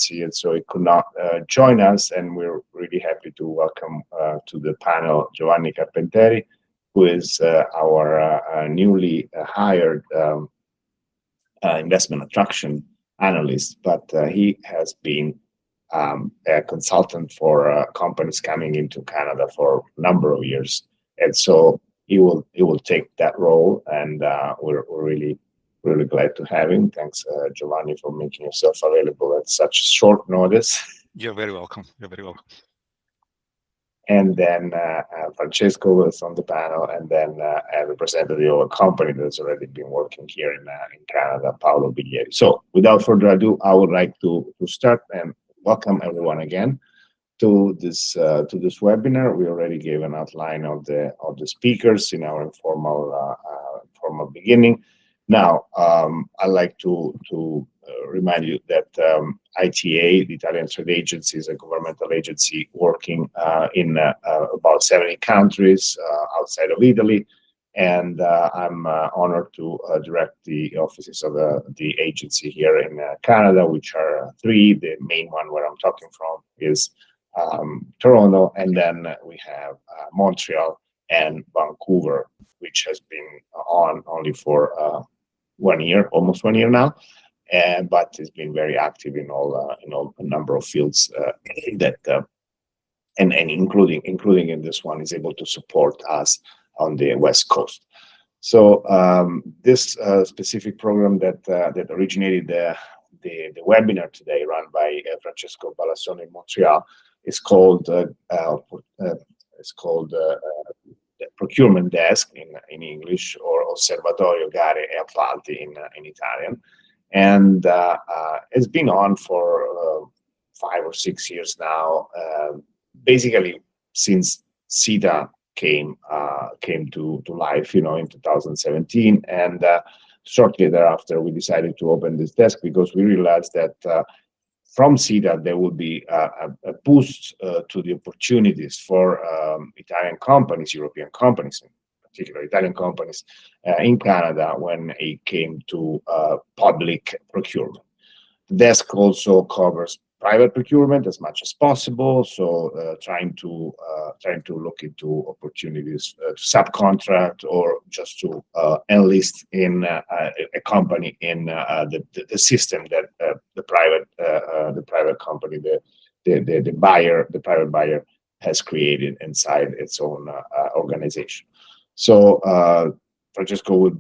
emergency, and so he could not join us. And we're really happy to welcome to the panel Giovanni Carpenteri, who is our newly hired investment attraction analyst, but he has been a consultant for companies coming into Canada for a number of years, and so he will take that role, and we're really glad to have him. Thanks, Giovanni, for making yourself available at such short notice. You're very welcome. You're very welcome. And then Francesco was on the panel, and then a representative of a company that's already been working here in Canada, Paolo Biglieri. So without further ado, I would like to start and welcome everyone again to this webinar. We already gave an outline of the speakers in our informal beginning. Now, I'd like to remind you that ITA, the Italian Trade Agency, is a governmental agency working in about 70 countries outside of Italy, and I'm honored to direct the offices of the agency here in Canada, which are three. The main one where I'm talking from is Toronto, and then we have Montreal and Vancouver, which has been on only for 1 year, almost 1 year now, but has been very active in all a number of fields that and including in this one is able to support us on the West Coast. So this specific program that originated the webinar today, run by Francesco Balassone in Montreal, is called Procurement Desk in English, or Osservatorio Gare e Appalti in Italian, and it's been on for 5 or 6 years now, basically since CETA came to life, in 2017, and shortly thereafter we decided to open this desk because we realized that from CETA there will be a boost to the opportunities for Italian companies, European companies, in particular Italian companies in Canada when it came to public procurement. The desk also covers private procurement as much as possible, so trying to look into opportunities to subcontract or just to enlist in a company in the system that the private company, the private buyer has created inside its own organization. So Francesco will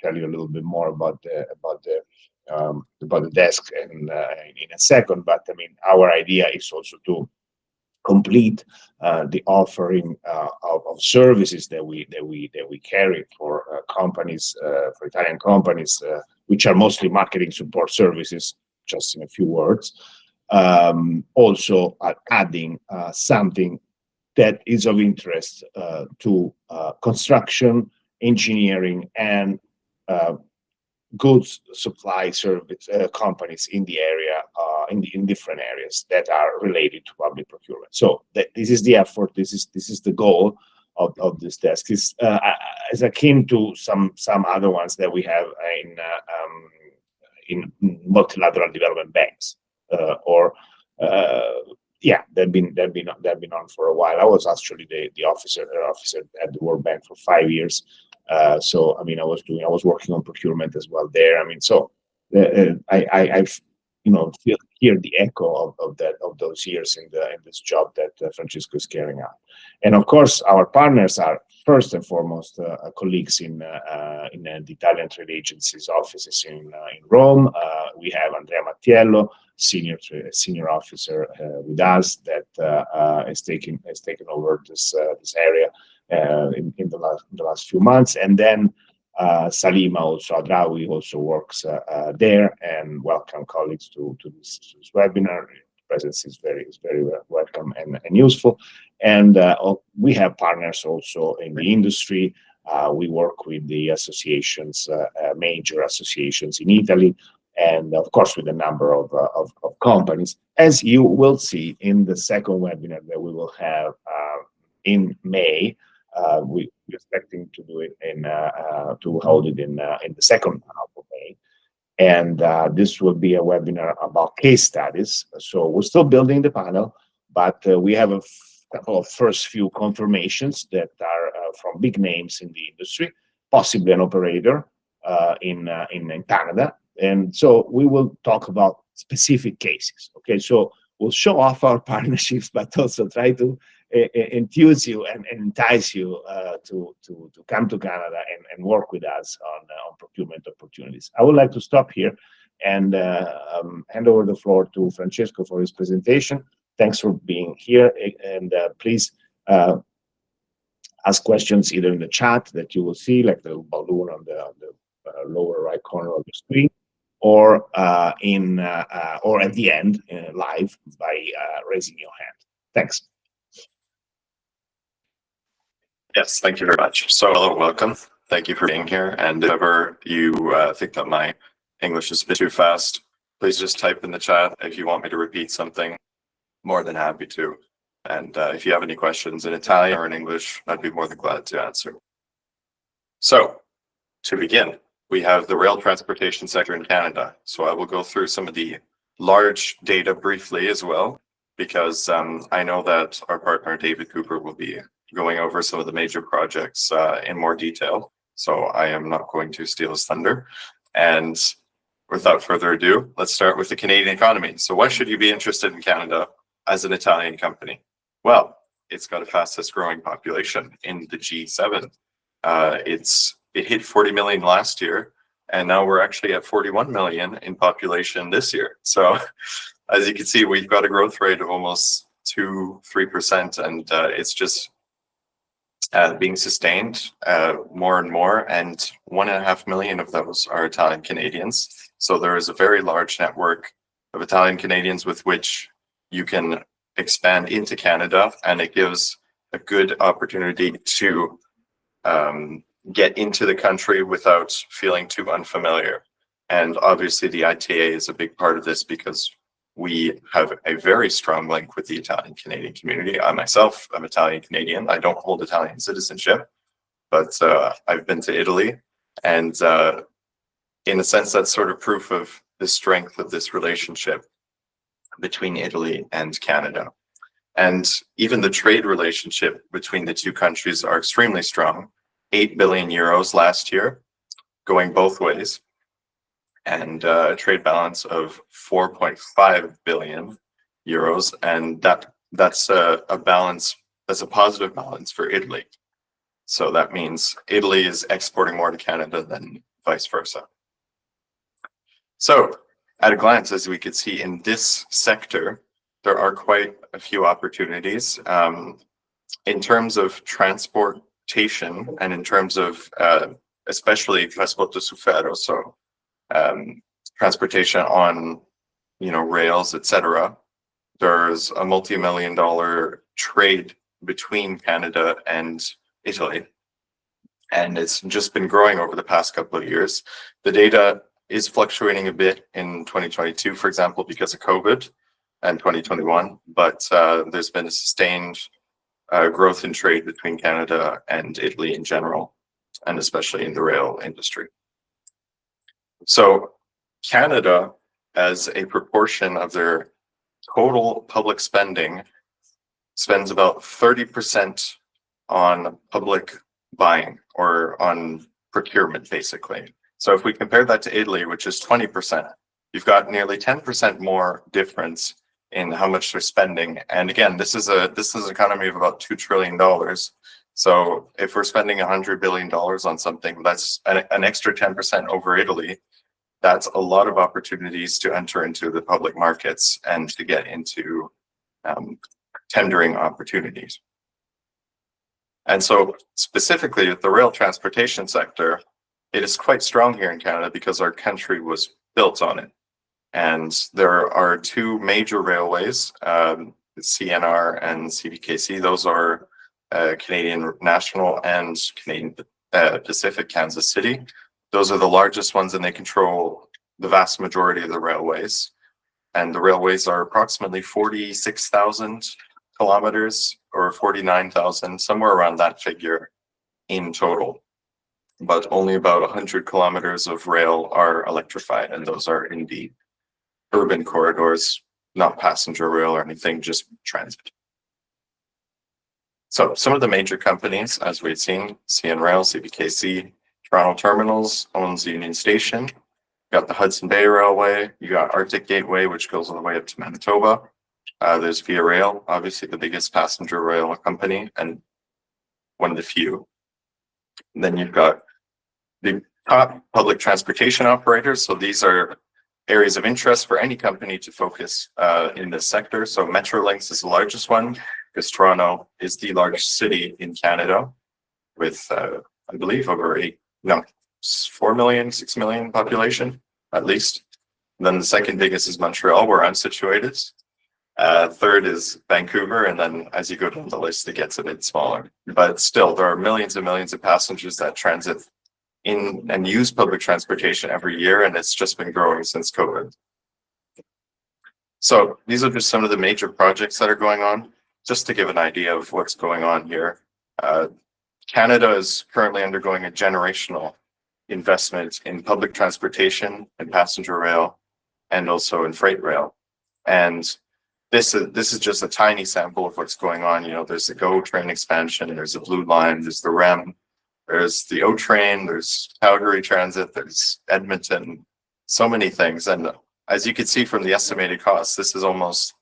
tell you a little bit more about the desk in a second, but I mean, our idea is also to complete the offering of services that we carry for companies, for Italian companies, which are mostly marketing support services. Just in a few words, also adding something that is of interest to construction, engineering, and goods supply service companies in the area, in different areas that are related to public procurement. So this is the effort. This is the goal of this desk. Is as akin to some other ones that we have in multilateral development banks, they've been on for a while. I was actually the officer at the World Bank for 5 years. So I mean, I was working on procurement as well there. I mean, so I hear the echo of those years in this job that Francesco is carrying out. And of course, our partners are first and foremost colleagues in the Italian Trade Agency's offices in Rome. We have Andrea Mattiello, senior officer with us that has taken over this area in the last few months, and then Salima also Adrawi also works there, and welcome colleagues to this webinar. Presence is very welcome and useful, and we have partners also in the industry. We work with the associations, major associations in Italy, and of course with a number of companies, as you will see in the second webinar that we will have in May. We're expecting to do it to hold it in the second half of May, And this will be a webinar about case studies. So we're still building the panel, but we have a couple of first few confirmations that are from big names in the industry, possibly an operator in Canada. And so we will talk about specific cases. Okay, so we'll show off our partnerships, but also try to enthuse you and entice you to come to Canada and work with us on procurement opportunities. I would like to stop here and hand over the floor to Francesco for his presentation. Thanks for being here, and please ask questions either in the chat that you will see, like the balloon on the lower right corner of the screen, or at the end live by raising your hand. Thanks. Yes, thank you very much. So hello, welcome. Thank you for being here. And if ever you think that my English is a bit too fast, please just type in the chat if you want me to repeat something. More than happy to. And if you have any questions in Italian or in English, I'd be more than glad to answer. So to begin, we have the rail transportation sector in Canada. So I will go through some of the large data briefly as well, because I know that our partner David Cooper will be going over some of the major projects in more detail. So I am not going to steal his thunder. And without further ado, let's start with the Canadian economy. So why should you be interested in Canada as an Italian company? Well, it's got a fastest growing population in the G7. It hit 40 million last year, and now we're actually at 41 million in population this year. So as you can see, we've got a growth rate of almost 2-3%, and it's just being sustained more and more, and 1.5 million of those are Italian Canadians. So there is a very large network of Italian Canadians with which you can expand into Canada, and it gives a good opportunity to get into the country without feeling too unfamiliar. And obviously the ITA is a big part of this because we have a very strong link with the Italian Canadian community. I myself am Italian Canadian. I don't hold Italian citizenship, but I've been to Italy, and in a sense that's sort of proof of the strength of this relationship between Italy and Canada. And even the trade relationship between the two countries are extremely strong. 8 billion euros last year, going both ways, and a trade balance of 4.5 billion euros, and that's a balance, that's a positive balance for Italy. So that means Italy is exporting more to Canada than vice versa. So at a glance, as we could see in this sector, there are quite a few opportunities in terms of transportation and in terms of especially trasporto su ferro, so transportation on rails, etc. There's a multi-million-dollar trade between Canada and Italy, and it's just been growing over the past couple of years. The data is fluctuating a bit in 2022, for example, because of COVID, and 2021, but there's been a sustained growth in trade between Canada and Italy in general, and especially in the rail industry. So Canada, as a proportion of their total public spending, spends about 30% on public buying, or on procurement, basically. So if we compare that to Italy, which is 20%, you've got nearly 10% more difference in how much they're spending. And again, this is an economy of about $2 trillion. So if we're spending $100 billion on something, that's an extra 10% over Italy. That's a lot of opportunities to enter into the public markets and to get into tendering opportunities. And so specifically with the rail transportation sector, it is quite strong here in Canada because our country was built on it. And there are two major railways, CNR and CPKC. Those are Canadian National and Canadian Pacific Kansas City. Those are the largest ones, and they control the vast majority of the railways. And the railways are approximately 46,000 kilometers or 49,000, somewhere around that figure in total. but only about 100 kilometers of rail are electrified, and those are in the urban corridors, not passenger rail or anything, just transit. So some of the major companies, as we've seen, CN Rail, CPKC, Toronto Terminals owns Union Station. You got the Hudson Bay Railway, you got Arctic Gateway, which goes all the way up to Manitoba. There's Via Rail, obviously the biggest passenger rail company and one of the few. And then you've got the top public transportation operators. So these are areas of interest for any company to focus in this sector. So Metrolinx is the largest one because Toronto is the largest city in Canada with, I believe, over 4 million, 6 million population, at least. And then the second biggest is Montreal, where I'm situated. Third is Vancouver, and then as you go down the list, it gets a bit smaller. But still, there are millions and millions of passengers that transit in and use public transportation every year, and it's just been growing since COVID. So these are just some of the major projects that are going on. Just to give an idea of what's going on here, Canada is currently undergoing a generational investment in public transportation and passenger rail, and also in freight rail. And this is just a tiny sample of what's going on. You know, there's the GO train expansion, there's the Blue Line, there's the REM, there's the O train, there's Calgary Transit, there's Edmonton, so many things. And as you can see from the estimated costs, this is almost,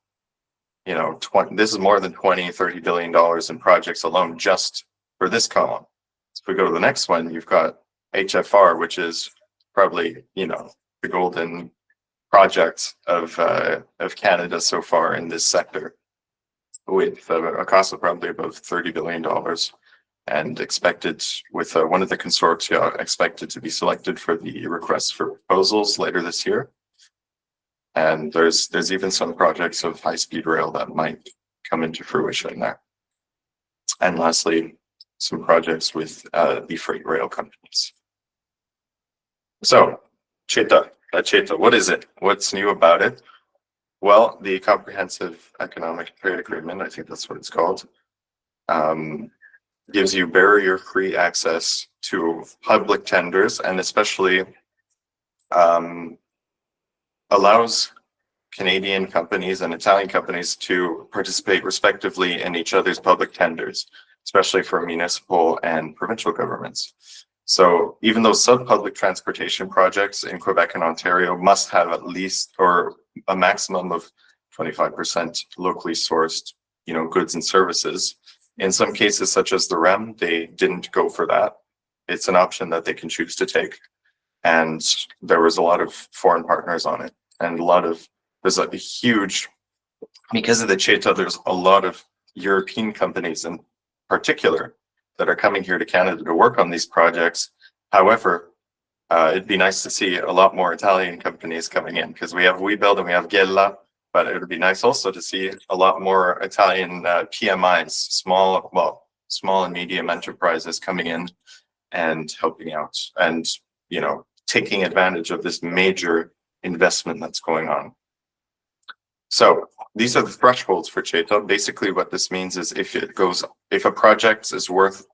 you know, this is more than $20-30 billion in projects alone just for this column. So if we go to the next one, you've got HFR, which is probably, you know, the golden project of Canada so far in this sector, with a cost of probably about $30 billion, and expected with one of the consortia expected to be selected for the request for proposals later this year. And there's even some projects of high-speed rail that might come into fruition there. And lastly, some projects with the freight rail companies. So, CETA, what is it? What's new about it? Well, the Comprehensive Economic Trade Agreement, I think that's what it's called, gives you barrier-free access to public tenders, and especially allows Canadian companies and Italian companies to participate respectively in each other's public tenders, especially for municipal and provincial governments. So even though sub-public transportation projects in Quebec and Ontario must have at least or a maximum of 25% locally sourced, you know, goods and services, in some cases such as the REM, they didn't go for that. It's an option that they can choose to take. And there was a lot of foreign partners on it, and there's a huge, because of the CETA, there's a lot of European companies in particular that are coming here to Canada to work on these projects. However, it'd be nice to see a lot more Italian companies coming in, because we have WeBuild and we have Gela, but it would be nice also to see a lot more Italian PMIs, small and medium enterprises coming in and helping out and, you know, taking advantage of this major investment that's going on. So these are the thresholds for CETA. Basically what this means is if a project is worth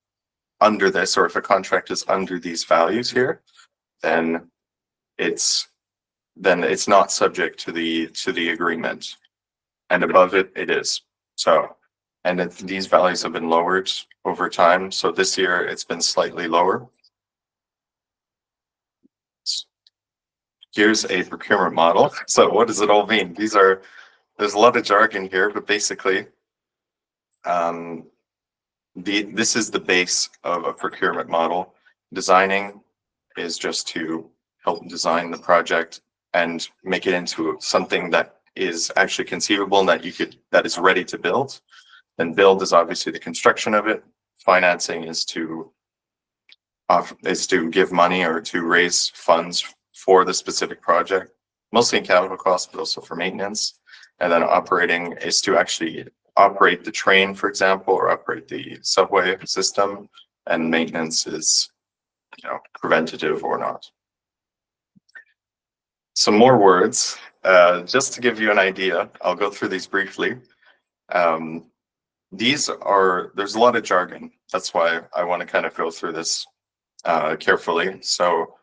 under this, or if a contract is under these values here, then it's not subject to the agreement, and above it, it is. So, and these values have been lowered over time. So this year it's been slightly lower. Here's a procurement model. So what does it all mean? There's a lot of jargon here, but basically, this is the base of a procurement model. Designing is just to help design the project and make it into something that is actually conceivable and that is ready to build. Then build is obviously the construction of it. Financing is to give money or to raise funds for the specific project, mostly in capital costs, but also for maintenance. And then operating is to actually operate the train, for example, or operate the subway system. And maintenance is, you know, preventative or not. Some more words, just to give you an idea. I'll go through these briefly. There's a lot of jargon. That's why I want to kind of go through this carefully. So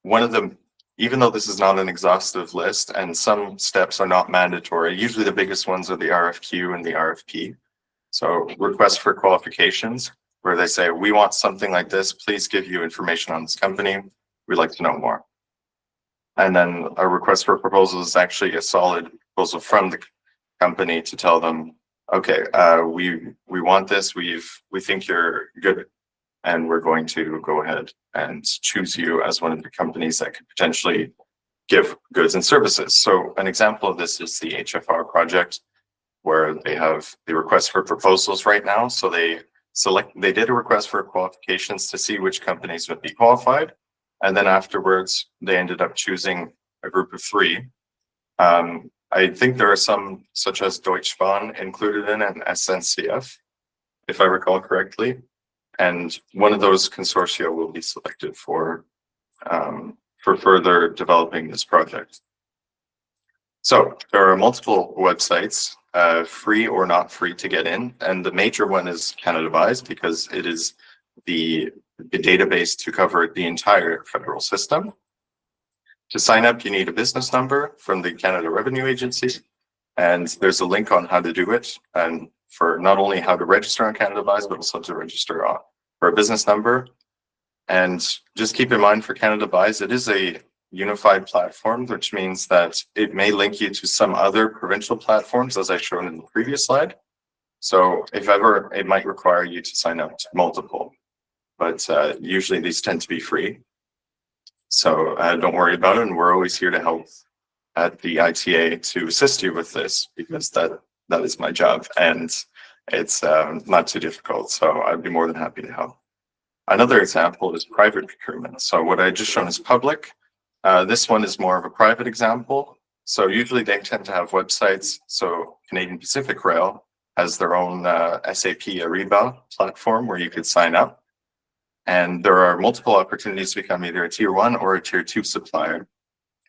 one of them, even though this is not an exhaustive list and some steps are not mandatory, usually the biggest ones are the RFQ and the RFP. So requests for qualifications, where they say, we want something like this, please give you information on this company. We'd like to know more. And then a request for proposal is actually a solid proposal from the company to tell them, okay, we want this, we think you're good, and we're going to go ahead and choose you as one of the companies that could potentially give goods and services. So an example of this is the HFR project, where they have the request for proposals right now. So they did a request for qualifications to see which companies would be qualified. And then afterwards, they ended up choosing a group of 3. I think there are some, such as Deutsche Bahn, included in an SNCF, if I recall correctly. And one of those consortia will be selected for further developing this project. So there are multiple websites, free or not free to get in. And the major one is Canada because it is the database to cover the entire federal system. To sign up, you need a business number from the Canada Revenue Agency. And there's a link on how to do it, and for not only how to register on Canada but also to register for a business number. And just keep in mind for Canada it is a unified platform, which means that it may link you to some other provincial platforms, as I showed in the previous slide. So if ever, it might require you to sign up to multiple, but usually these tend to be free. So don't worry about it, and we're always here to help at the ITA to assist you with this, because that is my job, and it's not too difficult. So I'd be more than happy to help. Another example is private procurement. So what I just shown is public. This one is more of a private example. So usually they tend to have websites. So Canadian Pacific Rail has their own SAP Ariba platform where you could sign up. And there are multiple opportunities to become either a tier 1 or a tier 2 supplier.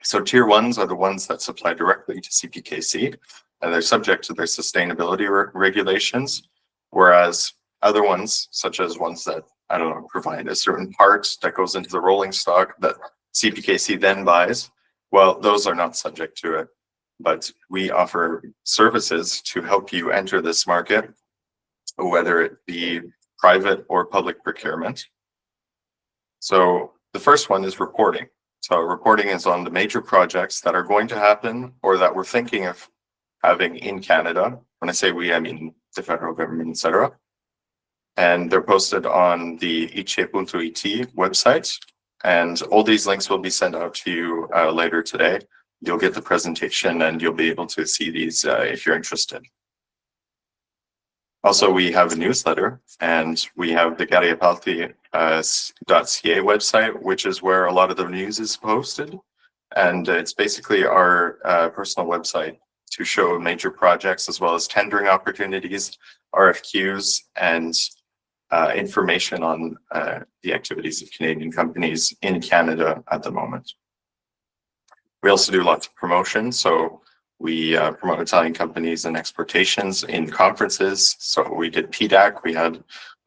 So tier 1s are the ones that supply directly to CPKC, and they're subject to their sustainability regulations. Whereas other ones, such as ones that, I don't know, provide a certain part that goes into the rolling stock that CPKC then buys, well, those are not subject to it. But we offer services to help you enter this market, whether it be private or public procurement. So the first one is reporting. So reporting is on the major projects that are going to happen or that we're thinking of having in Canada. When I say we, I mean the federal government, etc. And they're posted on the itc.it website. And all these links will be sent out to you later today. You'll get the presentation and you'll be able to see these if you're interested. Also, we have a newsletter, and we have the Gariapalti.ca website, which is where a lot of the news is posted. And it's basically our personal website to show major projects as well as tendering opportunities, RFQs, and information on the activities of Canadian companies in Canada at the moment. We also do lots of promotion. So we promote Italian companies and exportations in conferences. So we did PDAC. We had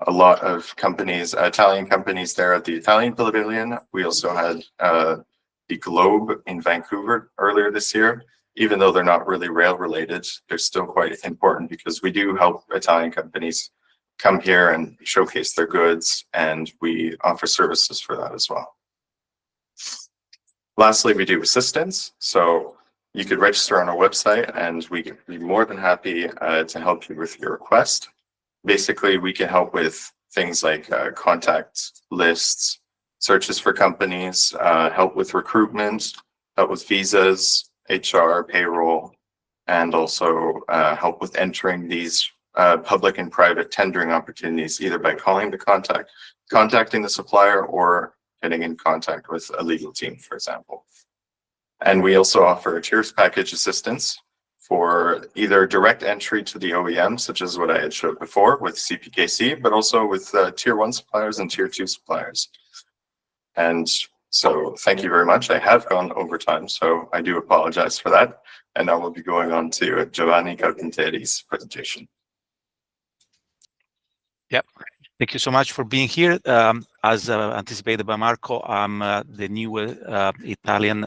a lot of companies, Italian companies there at the Italian Pavilion. We also had the Globe in Vancouver earlier this year. Even though they're not really rail related, they're still quite important because we do help Italian companies come here and showcase their goods, and we offer services for that as well. Lastly, we do assistance. So you could register on our website and we can be more than happy to help you with your request. Basically, we can help with things like contact lists, searches for companies, help with recruitment, help with visas, HR, payroll, and also help with entering these public and private tendering opportunities, either by calling the contacting the supplier or getting in contact with a legal team, for example. And we also offer tiers package assistance for either direct entry to the OEM, such as what I had showed before with CPKC, but also with tier 1 suppliers and tier 2 suppliers. And so thank you very much. I have gone over time, so I do apologize for that. And now we'll be going on to Giovanni Carpinteri's presentation. Yep. Thank you so much for being here. As anticipated by Marco, I'm the new Italian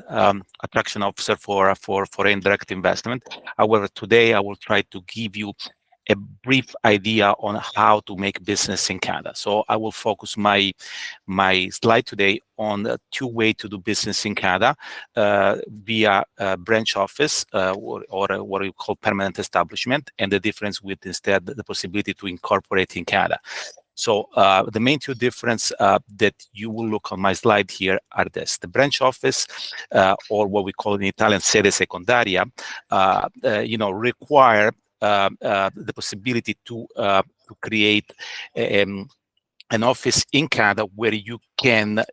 attraction officer for foreign direct investment. However, today I will try to give you a brief idea on how to make business in Canada. So I will focus my slide today on two ways to do business in Canada via branch office or what we call permanent establishment, and the difference with instead the possibility to incorporate in Canada. So the main two difference that you will look on my slide here are this: the branch office, or what we call in Italian sede secondaria, require the possibility to create an office in Canada where you can,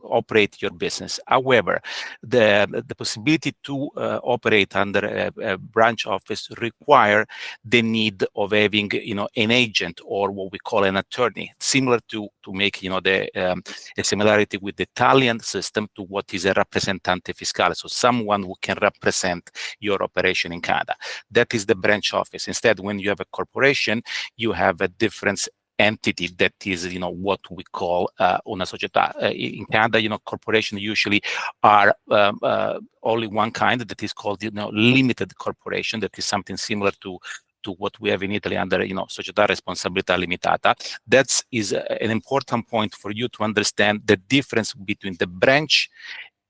operate your business. However, the possibility to operate under a branch office require the need of having, an agent or what we call an attorney, similar to make, a similarity with the Italian system to what is a rappresentante fiscale, so someone who can represent your operation in Canada. That is the branch office. Instead, when you have a corporation, you have a different entity that is, what we call una società. In Canada, corporations usually are only one kind, that is called, limited corporation. That is something similar to what we have in Italy under, società responsabilità limitata. That is an important point for you to understand. The difference between the branch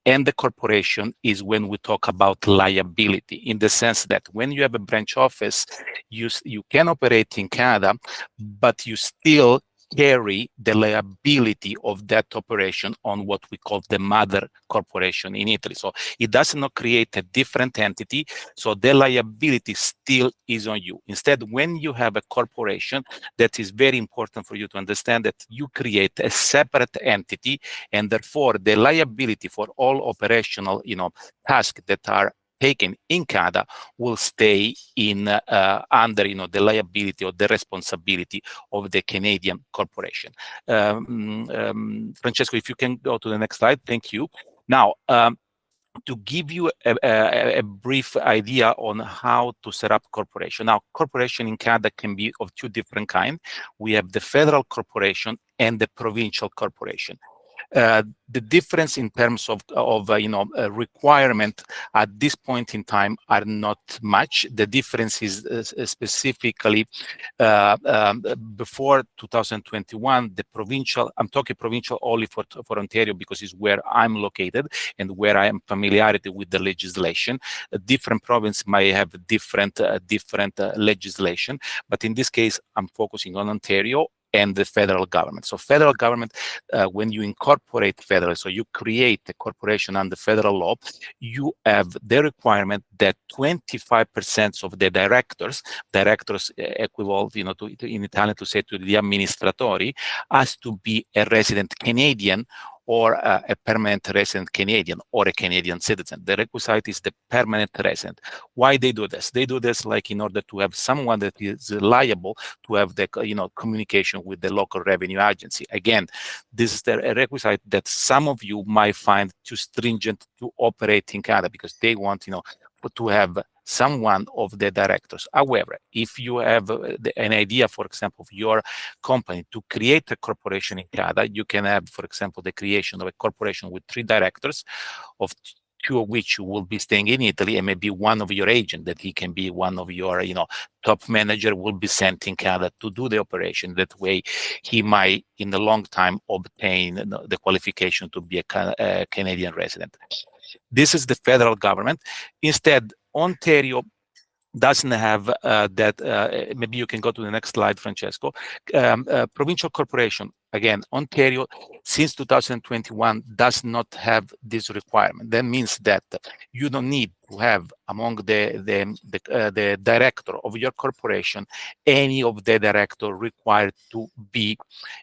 and the corporation is when we talk about liability, in the sense that when you have a branch office, you can operate in Canada, but you still carry the liability of that operation on what we call the mother corporation in Italy. So it does not create a different entity, so the liability still is on you. Instead, when you have a corporation, that is very important for you to understand that you create a separate entity, and therefore the liability for all operational, tasks that are taken in Canada will stay in under the liability or the responsibility of the Canadian corporation. Francesco, if you can go to the next slide, thank you. Now, to give you a brief idea on how to set up corporation. Now, corporation in Canada can be of two different kinds. We have the federal corporation and the provincial corporation. The difference in terms of requirement at this point in time are not much. The difference is specifically before 2021, the provincial, I'm talking provincial only for Ontario because it's where I'm located and where I am familiarity with the legislation. A different province may have different legislation, but in this case, I'm focusing on Ontario and the federal government. So federal government, when you incorporate federal, so you create a corporation under federal law, you have the requirement that 25% of the directors equivalent, in Italian to say to the amministratori, has to be a resident Canadian or a permanent resident Canadian or a Canadian citizen. The requisite is the permanent resident. Why they do this? They do this like in order to have someone that is liable to have the communication with the local revenue agency. Again, this is the requisite that some of you might find too stringent to operate in Canada because they want to have someone of the directors. However, if you have an idea, for example, of your company to create a corporation in Canada, you can have, for example, the creation of a corporation with 3 directors, of 2 of which will be staying in Italy, and maybe one of your agent that he can be one of your, top manager will be sent in Canada to do the operation. That way, he might, in the long time, obtain the qualification to be a Canadian resident. This is the federal government. Instead, Ontario doesn't have that. Maybe you can go to the next slide, Francesco. Provincial corporation. Again, Ontario, since 2021, does not have this requirement. That means that you don't need to have among the director of your corporation any of the director required to be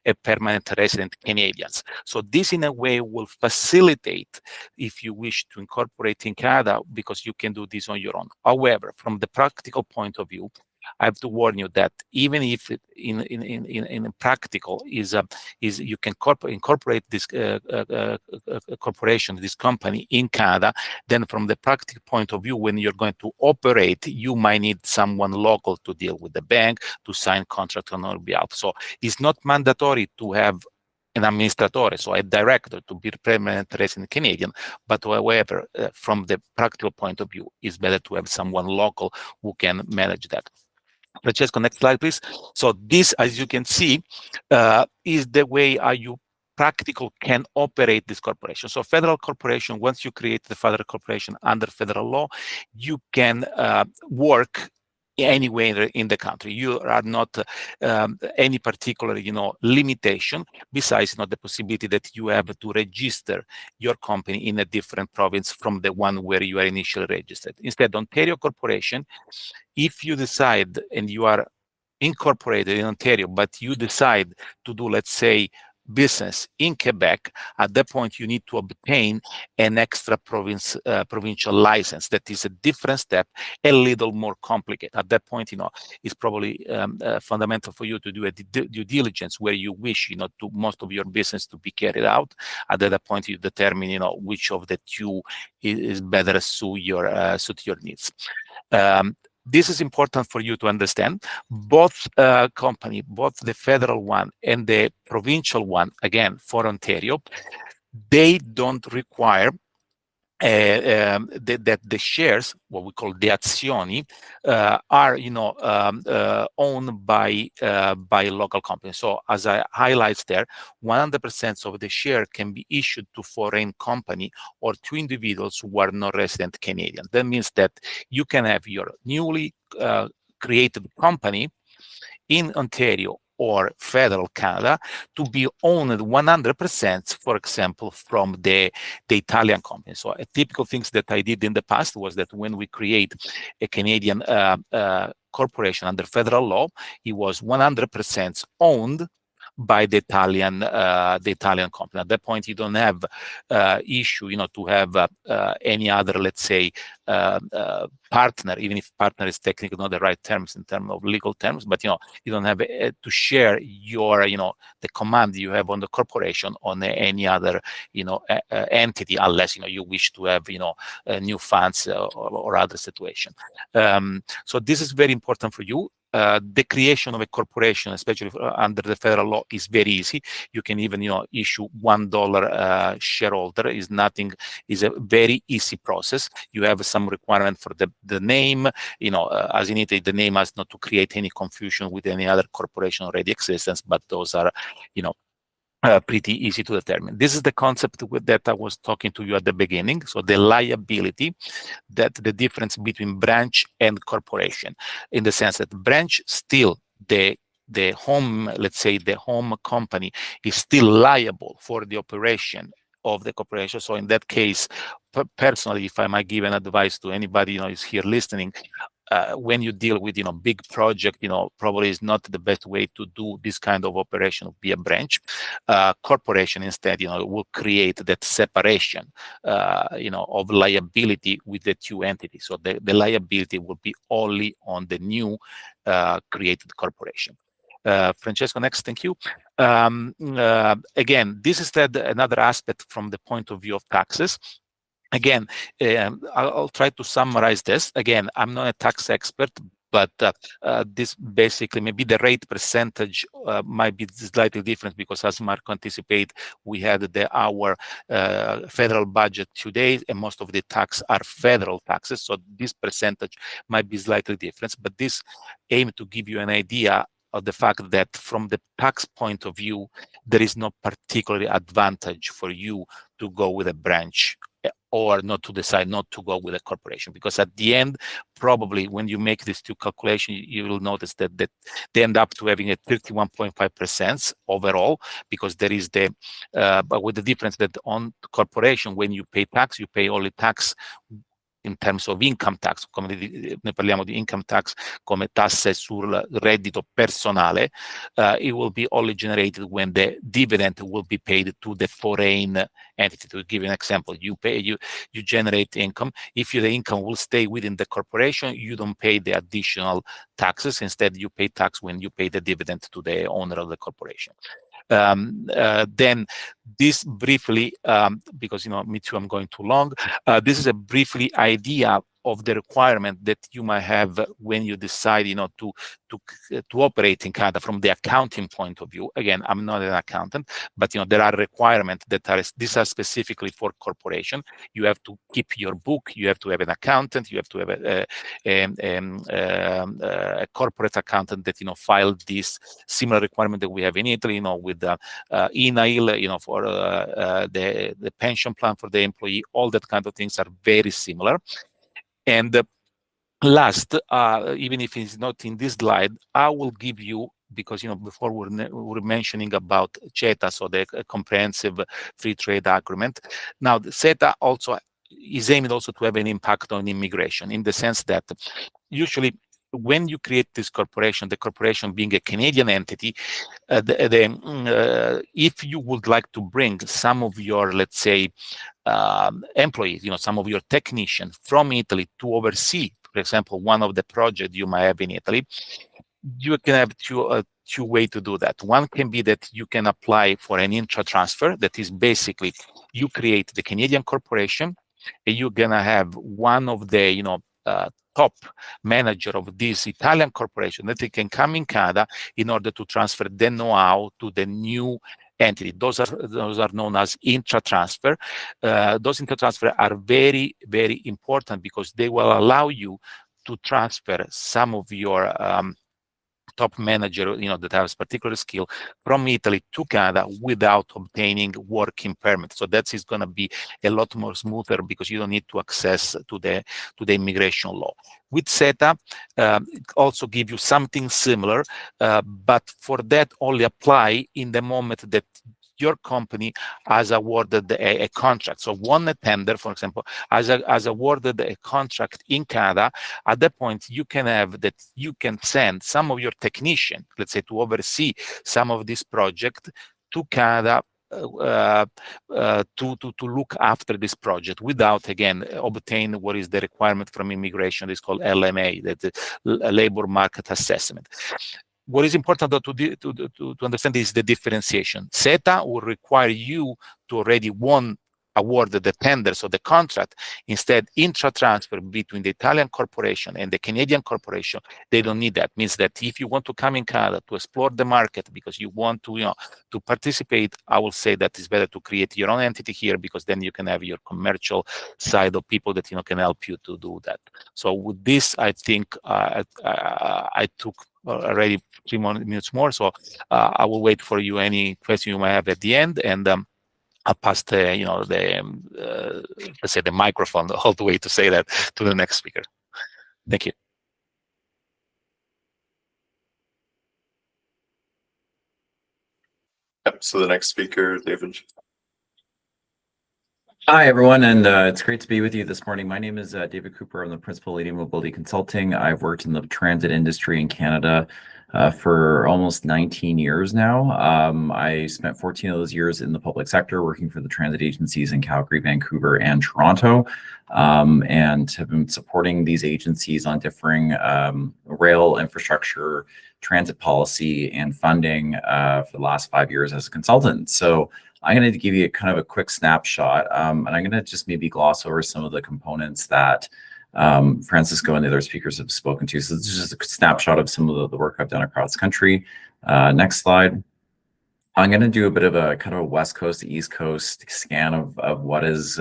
a permanent resident Canadians. So this, in a way, will facilitate if you wish to incorporate in Canada, because you can do this on your own. However, from the practical point of view, I have to warn you that even if it in practical is you can incorporate this corporation, this company in Canada, then from the practical point of view, when you're going to operate, you might need someone local to deal with the bank, to sign contract on your behalf. So it's not mandatory to have an amministratore, so a director, to be permanent resident Canadian, but however, from the practical point of view, it's better to have someone local who can manage that. Francesco, next slide, please. So this, as you can see, is the way how you practical can operate this corporation. So federal corporation, once you create the federal corporation under federal law, you can work anywhere in the country. You are not any particular, limitation besides the possibility that you have to register your company in a different province from the one where you are initially registered. Instead, Ontario Corporation, if you decide and you are incorporated in Ontario, but you decide to do, let's say, business in Quebec, at that point you need to obtain an extra provincial license. That is a different step, a little more complicated. At that point, it's probably fundamental for you to do a due diligence where you wish, to most of your business to be carried out. At that point, you determine, which of the two is better suit your needs. This is important for you to understand. Both company, both the federal one and the provincial one, again, for Ontario, they don't require that the shares, what we call the azioni, are owned by local companies. So as I highlight there, 100% of the share can be issued to foreign company or to individuals who are not resident Canadian. That means that you can have your newly created company in Ontario or federal Canada to be owned 100%, for example, from the Italian company. So a typical things that I did in the past was that when we create a Canadian corporation under federal law, it was 100% owned by the Italian company. At that point, you don't have issue, to have any other, let's say, partner, even if partner is technically not the right terms in terms of legal terms, but you don't have to share your, the command you have on the corporation on any other, entity, unless you wish to have, new funds or other situation. So this is very important for you. The creation of a corporation, especially under the federal law, is very easy. You can even, issue $1 shareholder. Is a very easy process. You have some requirement for the name. As in Italy, the name has not to create any confusion with any other corporation already existence, but those are, pretty easy to determine. This is the concept that I was talking to you at the beginning. So the liability, that the difference between branch and corporation, in the sense that branch still the home, let's say the home company is still liable for the operation of the corporation. So in that case, personally, if I might give an advice to anybody is here listening, when you deal with big project, probably is not the best way to do this kind of operation via branch. Corporation instead, will create that separation, of liability with the two entities. So the liability will be only on the new created corporation. Francesco, next, thank you. Again, this is another aspect from the point of view of taxes. Again, I'll try to summarize this. Again, I'm not a tax expert, but this basically, maybe the rate percentage might be slightly different because, as Marco anticipated, we had our federal budget today, and most of the tax are federal taxes. So this percentage might be slightly different, but this aim to give you an idea of the fact that from the tax point of view, there is no particular advantage for you to go with a branch or not to decide not to go with a corporation, because at the end, probably when you make these two calculations, you will notice that they end up to having a 31.5% overall, because there is but with the difference that on corporation, when you pay tax, you pay only tax in terms of income tax, noi parliamo di income tax come tasse sul reddito personale, it will be only generated when the dividend will be paid to the foreign entity. To give you an example, you generate income. If the income will stay within the corporation, you don't pay the additional taxes. Instead, you pay tax when you pay the dividend to the owner of the corporation. Then this briefly, because me too, I'm going too long. This is a briefly idea of the requirement that you might have when you decide, to operate in Canada from the accounting point of view. Again, I'm not an accountant, but there are requirements that these are specifically for corporation. You have to keep your book. You have to have an accountant. You have to have a corporate accountant that file this similar requirement that we have in Italy. With the INAIL, for the pension plan for the employee. All that kind of things are very similar. And last, even if it's not in this slide, I will give you, because before we're mentioning about CETA, so the comprehensive free trade agreement. Now, the CETA also is aimed also to have an impact on immigration, in the sense that usually when you create this corporation, the corporation being a Canadian entity, if you would like to bring some of your, let's say, employees, some of your technicians from Italy to oversee, for example, one of the projects you might have in Italy, you can have two ways to do that. One can be that you can apply for an intra-transfer. That is basically you create the Canadian corporation, and you're gonna have one of the top manager of this Italian corporation that they can come in Canada in order to transfer the know-how to the new entity. Those are known as intra-transfer. Those intra-transfer are very, very important because they will allow you to transfer some of your top manager, that has particular skill from Italy to Canada without obtaining working permit. So that is going to be a lot more smoother because you don't need to access to the immigration law. With CETA, it also give you something similar, but for that only apply in the moment that your company has awarded a contract. So won a tender, for example, has awarded a contract in Canada. At that point, you can have that you can send some of your technicians, let's say, to oversee some of this project to Canada to look after this project without, again, obtain what is the requirement from immigration. It's called LMA, that labor market assessment. What is important to understand is the differentiation. CETA will require you to already awarded the tender, so the contract. Instead, intra-transfer between the Italian corporation and the Canadian corporation, they don't need that. Means that if you want to come in Canada to explore the market because you want to, to participate, I will say that it's better to create your own entity here, because then you can have your commercial side of people that can help you to do that. So with this, I think I took already 3 more minutes more. So I will wait for you any question you might have at the end, and I'll pass the let's say the microphone all the way to say that to the next speaker. Thank you. Yep. So the next speaker, David. Hi, everyone, and it's great to be with you this morning. My name is David Cooper. I'm the principal lead in mobility consulting. I've worked in the transit industry in Canada for almost 19 years now. I spent 14 of those years in the public sector working for the transit agencies in Calgary, Vancouver, and Toronto, and have been supporting these agencies on differing rail infrastructure, transit policy, and funding for the last 5 years as a consultant. So I'm going to give you kind of a quick snapshot, and I'm going to just maybe gloss over some of the components that Francisco and the other speakers have spoken to. So this is just a snapshot of some of the work I've done across the country. Next slide. I'm going to do a bit of a kind of a West Coast to East Coast scan of what is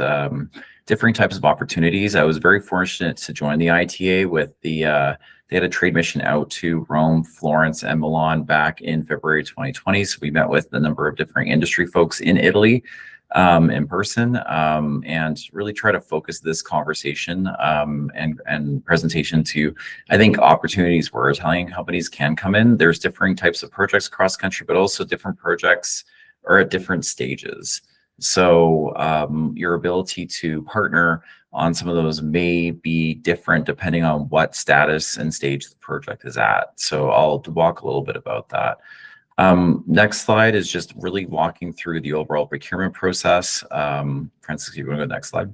different types of opportunities. I was very fortunate to join the ITA with the they had a trade mission out to Rome, Florence, and Milan back in February 2020. So we met with a number of different industry folks in Italy in person, and really try to focus this conversation and presentation to, I think, opportunities where Italian companies can come in. There's differing types of projects across the country, but also different projects are at different stages. So your ability to partner on some of those may be different depending on what status and stage the project is at. So I'll walk a little bit about that. Next slide is just really walking through the overall procurement process. Francis, you want to go next slide?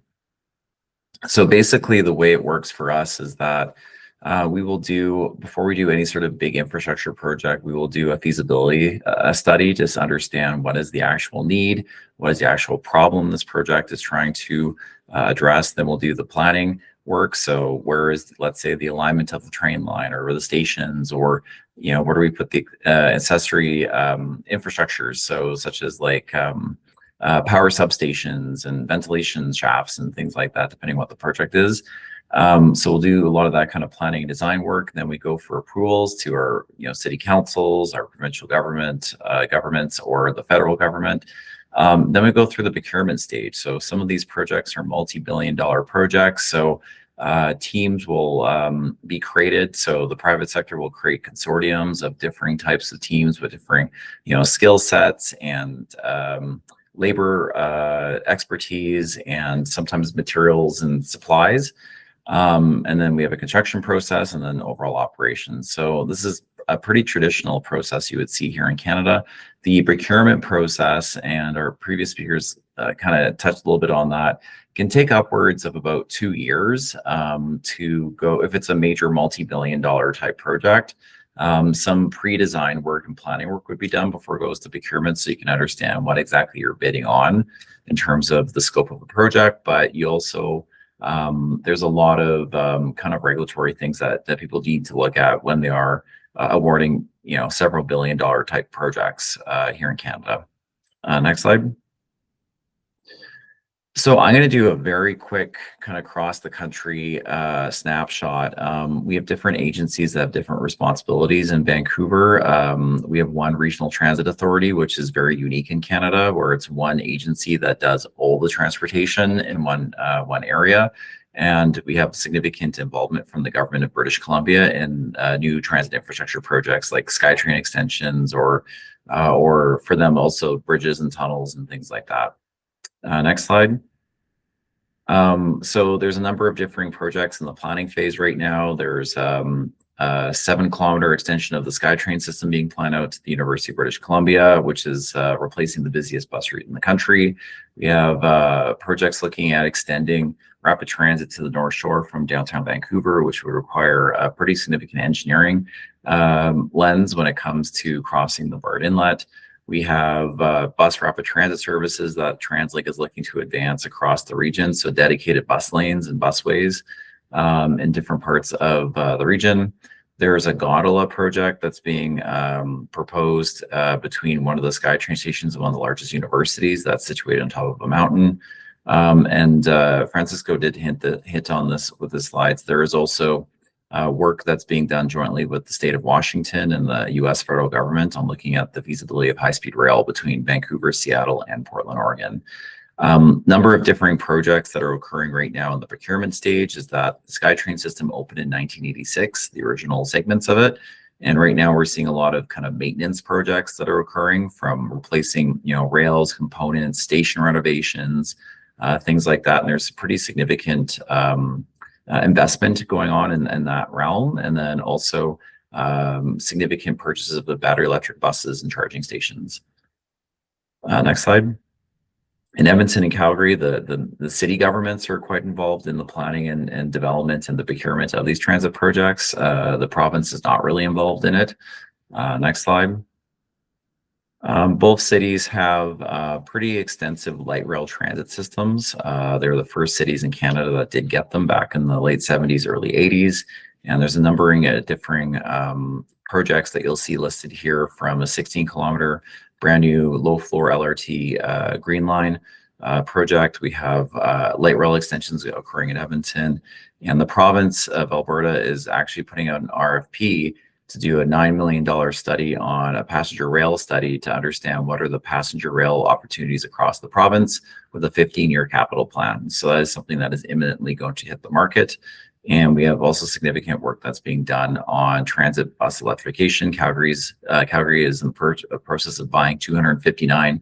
So basically the way it works for us is that we will do, before we do any sort of big infrastructure project, we will do a feasibility study just to understand what is the actual need, what is the actual problem this project is trying to address. Then we'll do the planning work. So where is, let's say, the alignment of the train line or the stations, or, you know, where do we put the accessory infrastructures? So such as like power substations and ventilation shafts and things like that, depending on what the project is. So we'll do a lot of that kind of planning and design work. Then we go for approvals to our, you know, city councils, our provincial government, governments, or the federal government. Then we go through the procurement stage. So some of these projects are multi-billion-dollar projects. So teams will be created. So the private sector will create consortiums of differing types of teams with differing, you know, skill sets and labor expertise, and sometimes materials and supplies. And then we have a construction process and then overall operations. So this is a pretty traditional process you would see here in Canada. The procurement process, and our previous speakers kind of touched a little bit on that, can take upwards of about 2 years to go, if it's a major multi-billion-dollar type project. Some pre-design work and planning work would be done before it goes to procurement, so you can understand what exactly you're bidding on in terms of the scope of the project. But you also, there's a lot of kind of regulatory things that people need to look at when they are awarding, you know, several billion-dollar type projects here in Canada. Next slide. So I'm going to do a very quick kind of across the country snapshot. We have different agencies that have different responsibilities in Vancouver. We have one regional transit authority, which is very unique in Canada, where it's one agency that does all the transportation in one area. And we have significant involvement from the government of British Columbia in new transit infrastructure projects like SkyTrain extensions, or for them also bridges and tunnels and things like that. Next slide. So there's a number of differing projects in the planning phase right now. There's a 7-kilometer extension of the SkyTrain system being planned out to the University of British Columbia, which is replacing the busiest bus route in the country. We have projects looking at extending rapid transit to the North Shore from downtown Vancouver, which would require a pretty significant engineering lens when it comes to crossing the Bard Inlet. We have bus rapid transit services that TransLink is looking to advance across the region, so dedicated bus lanes and busways in different parts of the region. There's a gondola project that's being proposed between one of the SkyTrain stations and one of the largest universities that's situated on top of a mountain. And Francisco did hint on this with his slides. There is also work that's being done jointly with the state of Washington and the U.S. federal government on looking at the feasibility of high-speed rail between Vancouver, Seattle, and Portland, Oregon. Number of differing projects that are occurring right now in the procurement stage is that the SkyTrain system opened in 1986, the original segments of it. And right now we're seeing a lot of kind of maintenance projects that are occurring, from replacing, you know, rails, components, station renovations, things like that. And there's pretty significant investment going on in that realm, and then also significant purchases of the battery electric buses and charging stations. Next slide. In Edmonton and Calgary, the city governments are quite involved in the planning and development and the procurement of these transit projects. The province is not really involved in it. Next slide. Both cities have pretty extensive light rail transit systems. They were the first cities in Canada that did get them back in the late 70s, early 80s. And there's a numbering of differing projects that you'll see listed here, from a 16-kilometer brand new low floor LRT Green Line project. We have light rail extensions occurring in Edmonton. And the province of Alberta is actually putting out an RFP to do a $9 million study on a passenger rail study to understand what are the passenger rail opportunities across the province, with a 15-year capital plan. So that is something that is imminently going to hit the market. And we have also significant work that's being done on transit bus electrification. Calgary is in the process of buying 259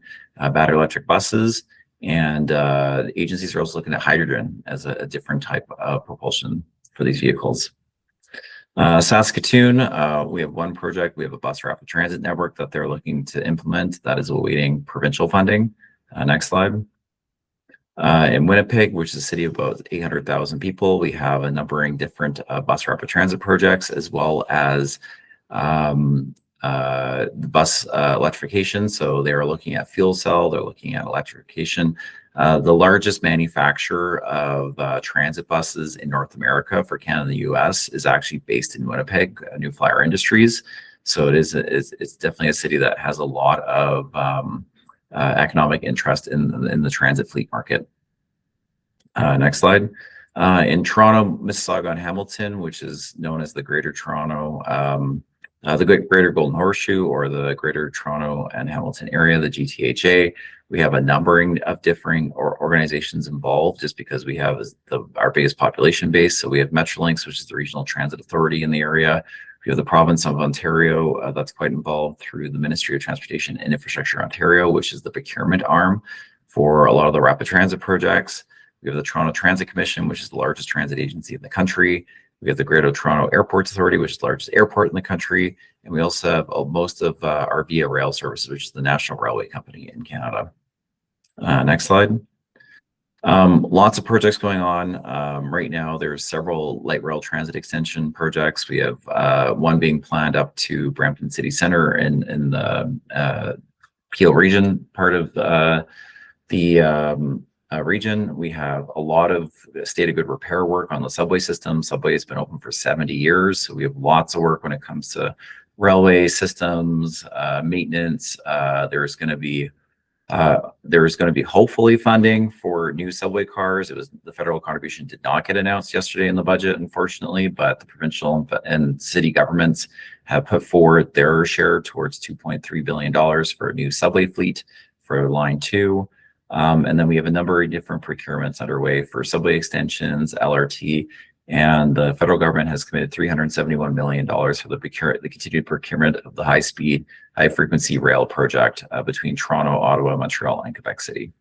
battery electric buses. And agencies are also looking at hydrogen as a different type of propulsion for these vehicles. Saskatoon, we have one project. We have a bus rapid transit network that they're looking to implement that is awaiting provincial funding. Next slide. In Winnipeg, which is a city of about 800,000 people, we have a numbering different bus rapid transit projects, as well as bus electrification. So they are looking at fuel cell, they're looking at electrification. The largest manufacturer of transit buses in North America for Canada and the US is actually based in Winnipeg, New Flyer Industries. So it's definitely a city that has a lot of economic interest in the transit fleet market. Next slide. In Toronto, Mississauga, and Hamilton, which is known as the Greater Toronto, the Greater Golden Horseshoe, or the Greater Toronto and Hamilton area, the GTHA, we have a numbering of differing organizations involved, just because we have our biggest population base. So we have Metrolinx, which is the regional transit authority in the area. We have the province of Ontario that's quite involved through the Ministry of Transportation and Infrastructure Ontario, which is the procurement arm for a lot of the rapid transit projects. We have the Toronto Transit Commission, which is the largest transit agency in the country. We have the Greater Toronto Airports Authority, which is the largest airport in the country. And we also have most of our Via Rail Services, which is the national railway company in Canada. Next slide. Lots of projects going on. Right now, there's several light rail transit extension projects. We have one being planned up to Brampton City Centre in the Peel region, part of the region. We have a lot of state of good repair work on the subway system. Subway has been open for 70 years. So we have lots of work when it comes to railway systems, maintenance. There's going to be hopefully funding for new subway cars. The federal contribution did not get announced yesterday in the budget, unfortunately, but the provincial and city governments have put forward their share towards $2.3 billion for a new subway fleet for Line 2. And then we have a number of different procurements underway for subway extensions, LRT, and the federal government has committed $371 million for the continued procurement of the high-speed, high-frequency rail project between Toronto, Ottawa, Montreal, and Quebec City.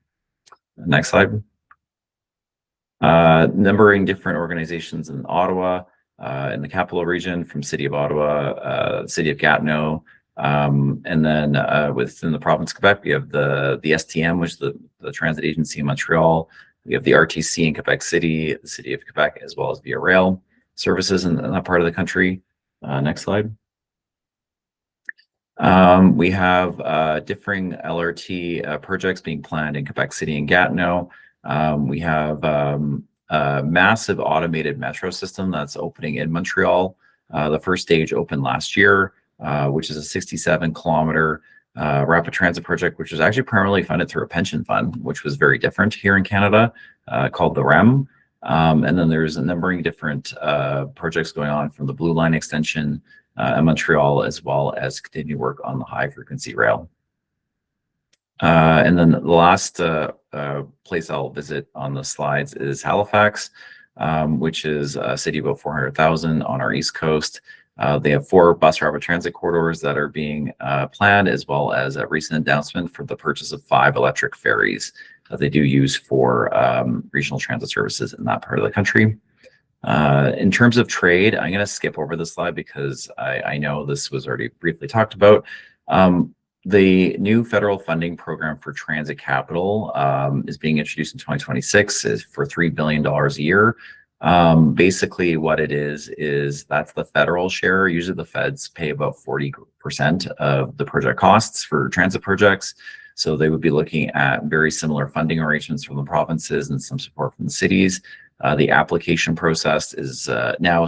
Next slide. Numbering different organizations in Ottawa, in the capital region, from City of Ottawa, City of Gatineau, and then within the province of Quebec, we have the STM, which is the transit agency in Montreal. We have the RTC in Quebec City, the City of Quebec, as well as Via Rail services in that part of the country. Next slide. We have differing LRT projects being planned in Quebec City and Gatineau. We have a massive automated metro system that's opening in Montreal. The first stage opened last year, which is a 67-kilometer rapid transit project, which was actually primarily funded through a pension fund, which was very different here in Canada, called the REM. And then there's a numbering different projects going on, from the Blue Line extension in Montreal, as well as continued work on the high frequency rail. And then the last place I'll visit on the slides is Halifax, which is a city of about 400,000 on our East Coast. They have 4 bus rapid transit corridors that are being planned, as well as a recent announcement for the purchase of 5 electric ferries that they do use for regional transit services in that part of the country. In terms of trade, I'm going to skip over this slide because I know this was already briefly talked about. The new federal funding program for transit capital is being introduced in 2026, is for $3 billion a year. Basically what it is that's the federal share. Usually the feds pay about 40% of the project costs for transit projects. So they would be looking at very similar funding arrangements from the provinces and some support from the cities. The application process is now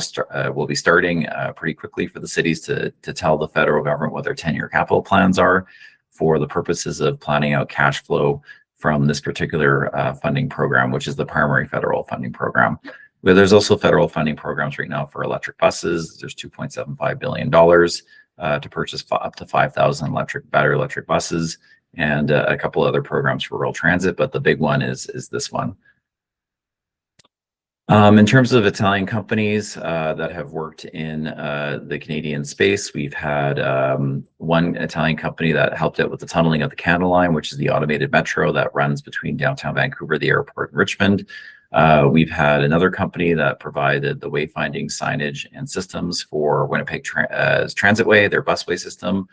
will be starting pretty quickly for the cities to tell the federal government what their 10-year capital plans are for the purposes of planning out cash flow from this particular funding program, which is the primary federal funding program. But there's also federal funding programs right now for electric buses. There's $2.75 billion to purchase up to 5,000 battery electric buses, and a couple other programs for rural transit. But the big one is this one. In terms of Italian companies that have worked in the Canadian space, we've had one Italian company that helped out with the tunneling of the Canada Line, which is the automated metro that runs between downtown Vancouver, the airport, and Richmond. We've had another company that provided the wayfinding signage and systems for Winnipeg Transitway, their busway system.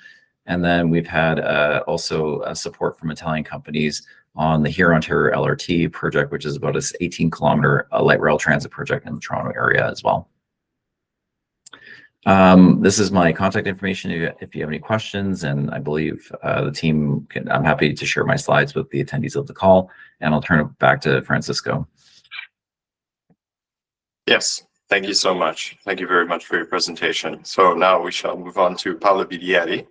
And then we've had also support from Italian companies on the Huron-Ontario LRT project, which is about an 18-kilometer light rail transit project in the Toronto area as well. This is my contact information if you have any questions, and I believe the team I'm happy to share my slides with the attendees of the call, and I'll turn it back to Francisco. Yes, thank you so much. Thank you very much for your presentation. So now we shall move on to Paolo Bidieri,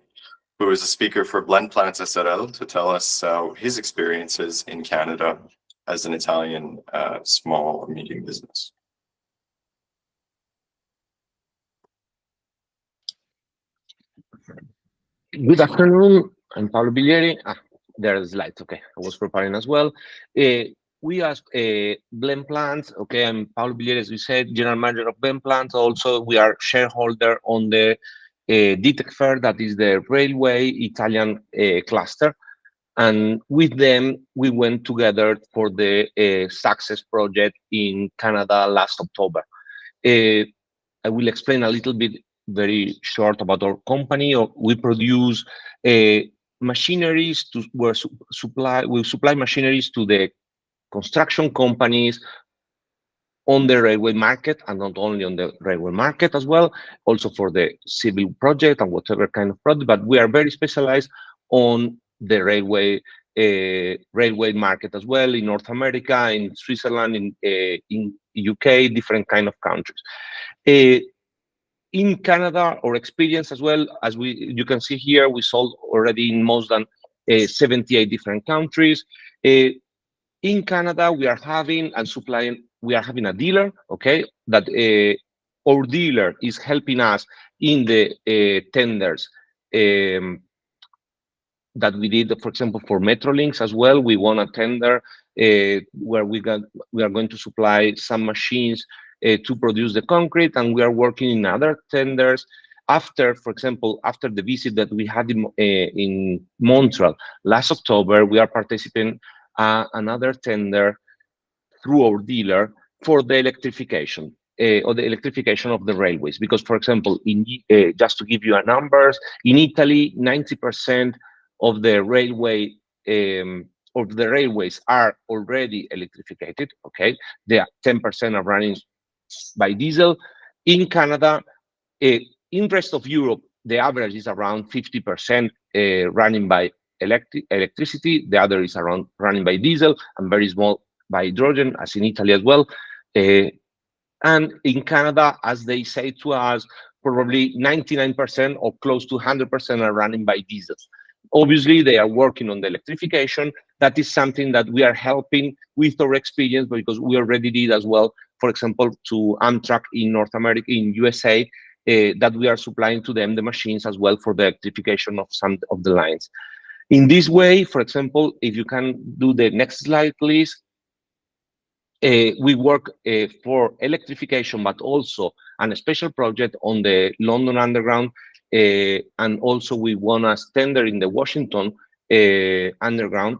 who is a speaker for Blend Plants SRL, to tell us his experiences in Canada as an Italian small or medium business. Good afternoon. I'm Paolo Biglieri. There are the slides. Okay, I was preparing as well. We asked Blend Plants. Okay, I'm Paolo Biglieri, as we said, general manager of Blend Plants. Also, we are shareholder on the DTEC Fair, that is the railway Italian cluster. And with them, we went together for the success project in Canada last October. I will explain a little bit very short about our company. We produce machineries to we supply machineries to the construction companies on the railway market, and not only on the railway market as well, also for the civil project and whatever kind of project, but we are very specialized on the railway market as well, in North America, in Switzerland, in UK, different kind of countries. In Canada, our experience as well, as you can see here, we sold already in more than 78 different countries. In Canada, we are having and supplying, we are having a dealer, okay, that our dealer is helping us in the tenders that we did, for example, for Metrolinx as well. We won a tender where we are going to supply some machines to produce the concrete, and we are working in other tenders. After, for example, after the visit that we had in Montreal last October, we are participating another tender through our dealer for the electrification or the electrification of the railways. Because, for example, in just to give you a numbers, in Italy, 90% of the railways are already electrified. Okay, they are 10% are running by diesel. In Canada, in rest of Europe, the average is around 50% running by electricity. The other is around running by diesel, and very small by hydrogen, as in Italy as well. And in Canada, as they say to us, probably 99% or close to 100% are running by diesel. Obviously, they are working on the electrification. That is something that we are helping with our experience, because we already did as well, for example, to Amtrak in North America, in USA, that we are supplying to them the machines as well for the electrification of some of the lines. In this way, for example, if you can do the next slide, please. We work for electrification, but also on a special project on the London Underground, and also we won a tender in the Washington Underground.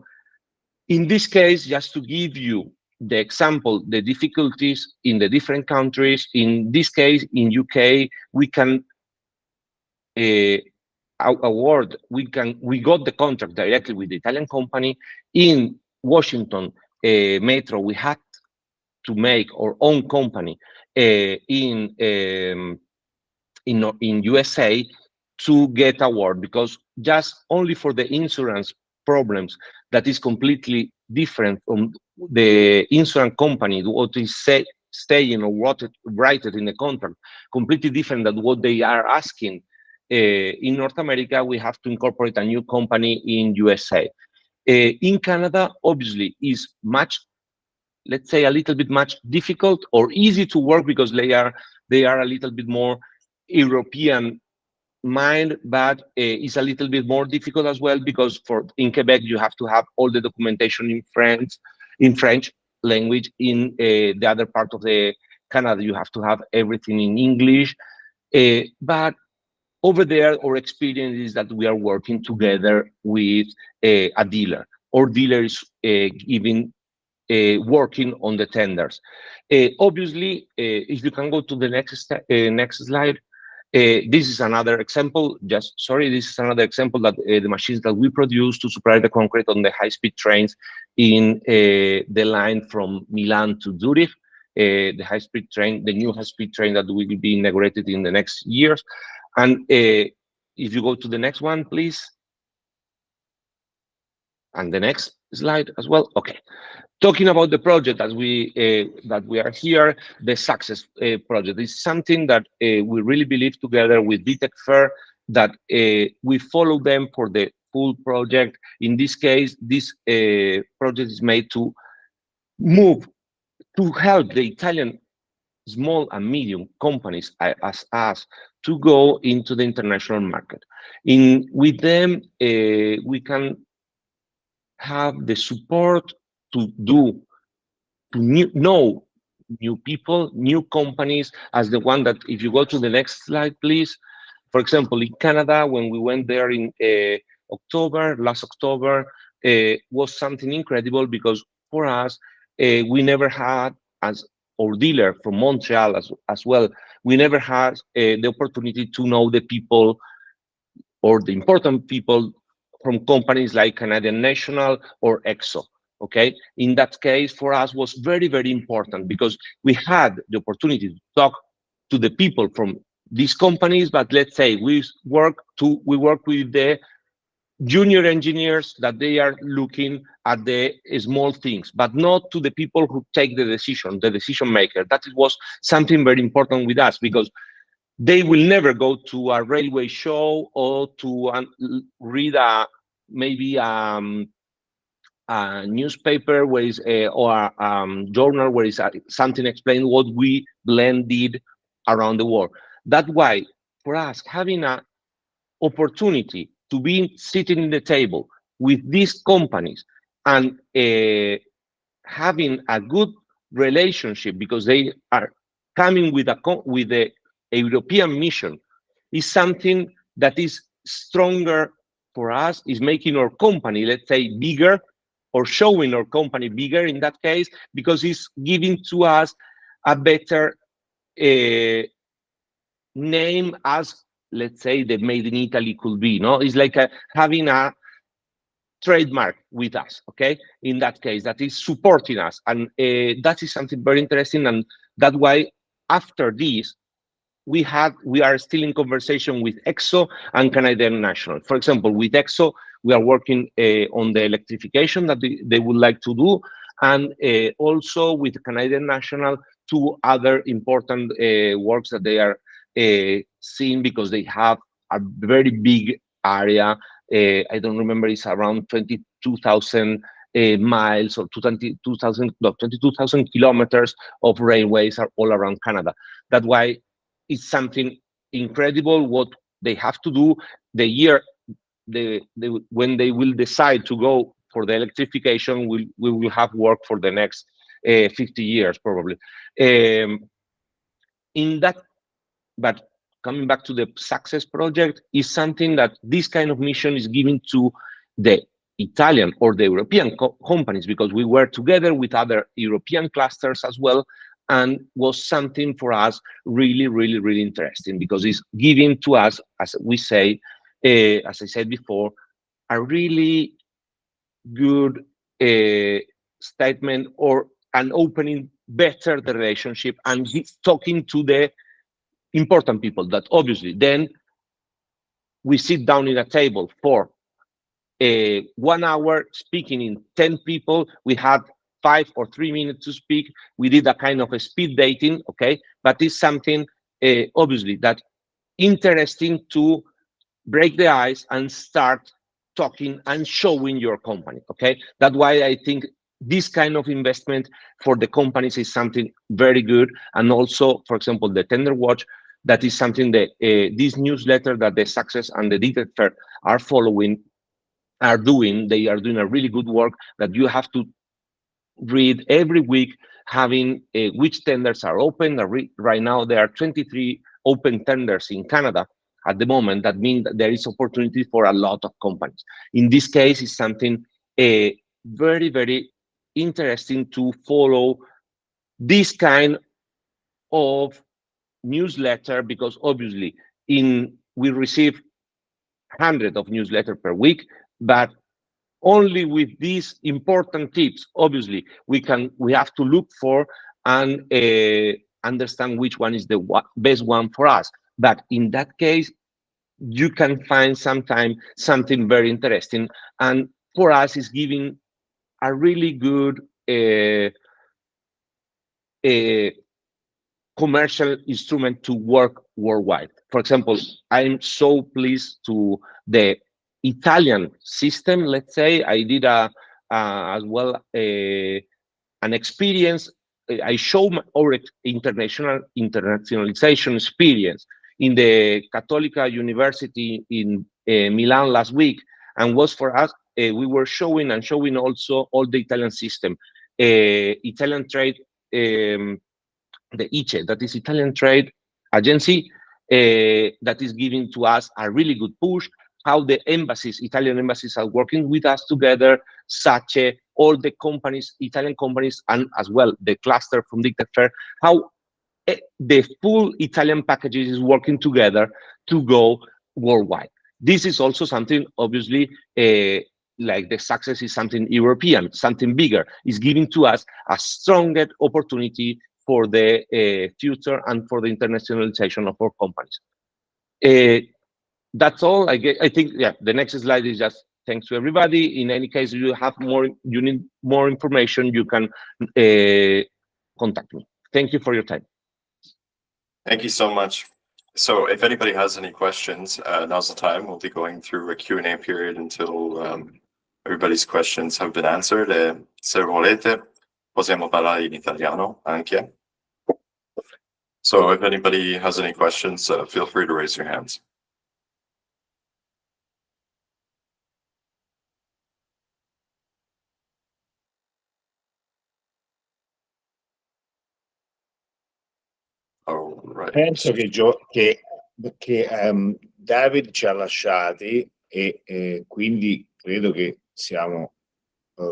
In this case, just to give you the example, the difficulties in the different countries. In this case, in UK, we can award. We got the contract directly with the Italian company. In Washington Metro, we had to make our own company in USA to get award, because just only for the insurance problems, that is completely different from the insurance company, what is staying or what write it in the contract, completely different than what they are asking. In North America, we have to incorporate a new company in USA. In Canada, obviously, is much, let's say, a little bit much difficult or easy to work, because they are a little bit more European mind, but it's a little bit more difficult as well, because in Quebec you have to have all the documentation in French. language. In the other part of the Canada, you have to have everything in English. But over there, our experience is that we are working together with a dealer, or dealers giving working on the tenders. Obviously, if you can go to the next slide, this is another example. This is another example that the machines that we produce to supply the concrete on the high-speed trains in the line from Milan to Zurich. The high-speed train, the new high-speed train that will be inaugurated in the next years. And if you go to the next one, please. And the next slide as well. Okay. Talking about the project as we are here, the success project is something that we really believe together with VTech Fair, that we follow them for the full project. In this case, this project is made to move, to help the Italian small and medium companies as us to go into the international market. With them, we can have the support to know new people, new companies, as the one that, if you go to the next slide, please. For example, in Canada, when we went there in last October, was something incredible, because for us, we never had, as our dealer from Montreal as well, we never had the opportunity to know the people, or the important people, from companies like Canadian National or EXO. Okay, in that case, for us was very, very important, because we had the opportunity to talk to the people from these companies, but let's say we work with the junior engineers, that they are looking at the small things, but not to the people who take the decision maker. That was something very important with us, because they will never go to a railway show or to read maybe a newspaper where is or a journal where is something explained what we blended around the world. That's why for us, having an opportunity to be sitting in the table with these companies and having a good relationship, because they are coming with a European mission, is something that is stronger for us, is making our company, let's say, bigger, or showing our company bigger in that case, because it's giving to us a better name, as, let's say, the Made in Italy could be. No, it's like having a trademark with us. Okay, in that case, that is supporting us, and that is something very interesting. And that's why after this, we are still in conversation with EXO and Canadian National. For example, with EXO, we are working on the electrification that they would like to do, and also with Canadian National, two other important works that they are seeing, because they have a very big area. I don't remember, it's around 22,000 miles, or 22,000 kilometers of railways are all around Canada. That's why it's something incredible what they have to do. The year when they will decide to go for the electrification, we will have work for the next 50 years probably. In that, but coming back to the success project, is something that this kind of mission is given to the Italian or the European companies, because we were together with other European clusters as well, and was something for us really, really, really interesting, because it's giving to us, as we say, as I said before, a really good statement, or an opening better the relationship, and talking to the important people, that obviously then we sit down in a table for 1 hour speaking in 10 people. We had 5 or 3 minutes to speak. We did a kind of a speed dating, okay? But it's something obviously that interesting to break the ice and start talking and showing your company, okay? That's why I think this kind of investment for the companies is something very good. And also, for example, the Tender Watch, that is something that this newsletter that the Success and the VTech Fair are doing. They are doing a really good work, that you have to read every week, having which tenders are open. Right now, there are 23 open tenders in Canada at the moment. That means that there is opportunity for a lot of companies. In this case, it's something very, very interesting to follow this kind of newsletter, because obviously we receive hundreds of newsletters per week, but only with these important tips, obviously, we have to look for and understand which one is the best one for us. But in that case, you can find something very interesting, and for us, is giving a really good commercial instrument to work worldwide. For example, I'm so pleased to the Italian system. Let's say I did as well an experience. I show our internationalization experience in the Cattolica University in Milan last week, and was for us. We were showing also all the Italian system, Italian trade. The ICE, that is Italian Trade Agency, that is giving to us a really good push. How the embassies, Italian embassies, are working with us together, such all the companies, Italian companies, and as well the cluster from Dictator Fair, how the full Italian packages is working together to go worldwide. This is also something, obviously, like the success is something European, something bigger, is giving to us a stronger opportunity for the future and for the internationalization of our companies. That's all. I think, yeah, the next slide is just thanks to everybody. In any case, you need more information, you can contact me. Thank you for your time. Thank you so much. So if anybody has any questions, now's the time. We'll be going through a Q&A period until everybody's questions have been answered. Se volete, possiamo parlare in italiano anche. So if anybody has any questions, feel free to raise your hands. All right. Penso che David ci ha lasciati e quindi credo che siamo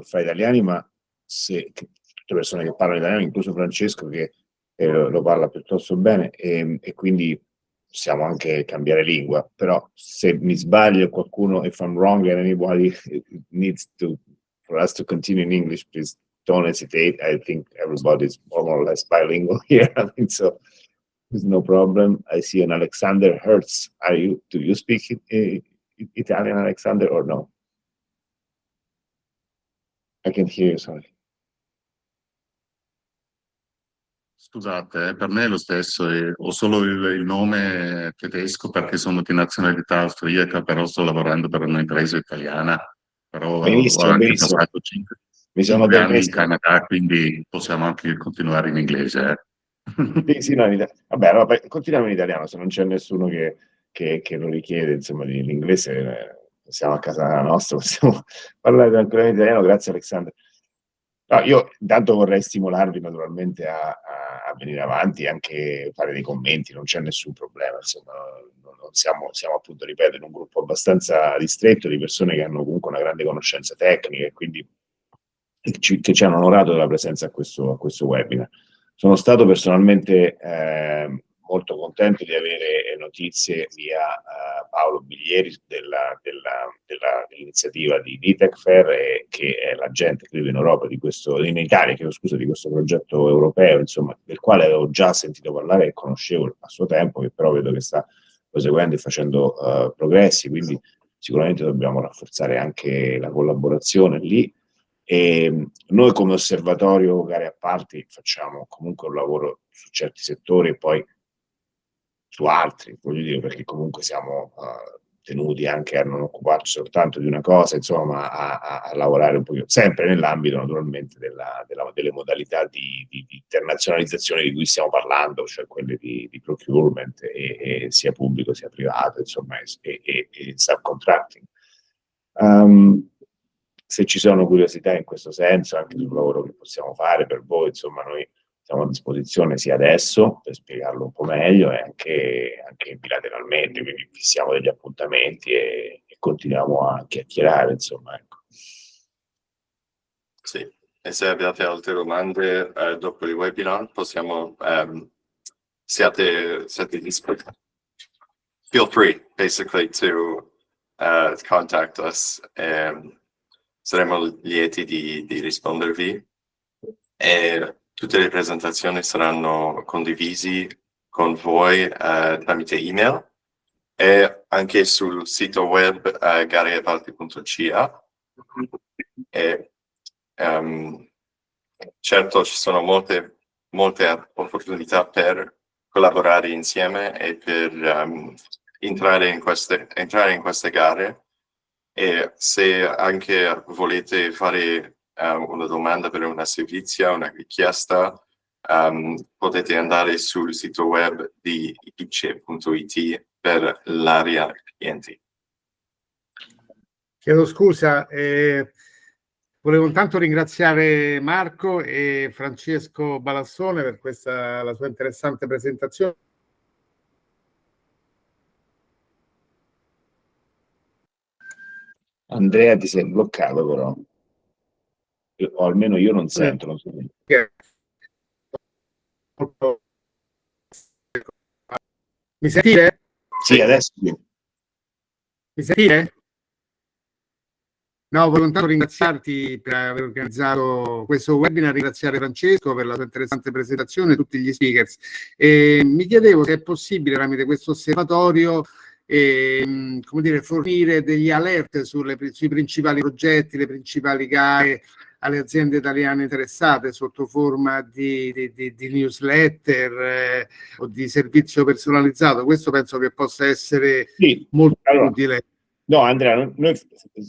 fra italiani, ma tutte persone che parlano italiano, incluso Francesco che lo parla piuttosto bene, e quindi possiamo anche cambiare lingua. Però se mi sbaglio qualcuno, if I'm wrong and anybody needs for us to continue in English, please don't hesitate. I think everybody's more or less bilingual here. I think so. There's no problem. I see an Alexander Hertz. Do you speak Italian, Alexander, or no? I can hear you, sorry. Scusate, per me è lo stesso, ho solo il nome tedesco perché sono di nazionalità austriaca, però sto lavorando per un'impresa italiana, però Benissimo, ho anche benissimo. passato 5 anni in Canada, quindi possiamo anche continuare in inglese. Sì, no, vabbè, allora, continuiamo in italiano, se non c'è nessuno che lo richiede, insomma, l'inglese, siamo a casa nostra, possiamo parlare tranquillamente in italiano. Grazie Alexander. No, io intanto vorrei stimolarvi naturalmente a venire avanti, anche fare dei commenti, non c'è nessun problema, insomma, non siamo appunto, ripeto, in un gruppo abbastanza ristretto di persone che hanno comunque una grande conoscenza tecnica e quindi che ci hanno onorato della presenza a questo webinar. Sono stato personalmente molto contento di avere notizie via Paolo Biglieri dell'iniziativa di Tech Fair, che è l'agente, credo, in Europa in Italia, di questo progetto europeo, insomma, del quale avevo già sentito parlare e conoscevo a suo tempo, che però vedo che sta proseguendo e facendo progressi, quindi sicuramente dobbiamo rafforzare anche la collaborazione lì. E noi come osservatorio gare appalti facciamo comunque un lavoro su certi settori e poi su altri, voglio dire, perché comunque siamo tenuti anche a non occuparci soltanto di una cosa, insomma, a lavorare un po', sempre nell'ambito naturalmente delle modalità di internazionalizzazione di cui stiamo parlando, cioè quelle di procurement, e sia pubblico sia privato, insomma, e subcontracting. se ci sono curiosità in questo senso, anche sul lavoro che possiamo fare per voi, insomma, noi siamo a disposizione sia adesso per spiegarlo un po' meglio e anche bilateralmente, quindi fissiamo degli appuntamenti e continuiamo a chiacchierare, insomma, ecco. Sì, e se avete altre domande dopo il webinar possiamo, siate disponibili. Feel free, basically, to contact us. Saremo lieti di rispondervi e tutte le presentazioni saranno condivisi con voi tramite email e anche sul sito web gareeparti.ca. E certo ci sono molte opportunità per collaborare insieme e per entrare in queste gare, e se anche volete fare una domanda per una servizio, una richiesta, potete andare sul sito web di ice.it per l'area clienti. Chiedo scusa, volevo intanto ringraziare Marco e Francesco Balassone per la sua interessante presentazione. Andrea, ti sei bloccato però, o almeno io non sento, non so. Mi sentite? Sì, adesso sì. Mi sentite? No, volevo intanto ringraziarti per aver organizzato questo webinar, ringraziare Francesco per la sua interessante presentazione e tutti gli speakers. Mi chiedevo se è possibile tramite questo osservatorio come dire, fornire degli alert sui principali progetti, le principali gare alle aziende italiane interessate sotto forma di newsletter o di servizio personalizzato. Questo penso che possa essere molto utile. No, Andrea, noi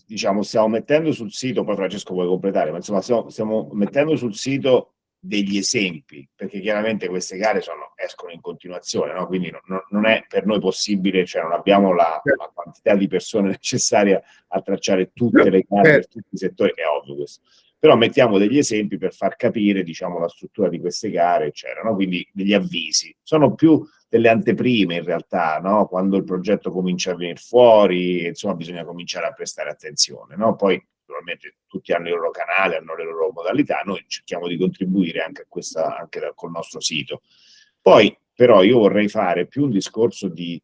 diciamo stiamo mettendo sul sito, poi Francesco puoi completare, ma insomma stiamo mettendo sul sito degli esempi, perché chiaramente queste gare escono in continuazione, no? Quindi non è per noi possibile, cioè non abbiamo la quantità di persone necessaria a tracciare tutte le gare per tutti i settori, è ovvio questo. Però mettiamo degli esempi per far capire, diciamo, la struttura di queste gare, eccetera, no? Quindi degli avvisi. Sono più delle anteprime in realtà, no? Quando il progetto comincia a venire fuori, insomma, bisogna cominciare a prestare attenzione, no? Poi naturalmente tutti hanno il loro canale, hanno le loro modalità, noi cerchiamo di contribuire anche a questa, anche col nostro sito. Poi però io vorrei fare più un discorso di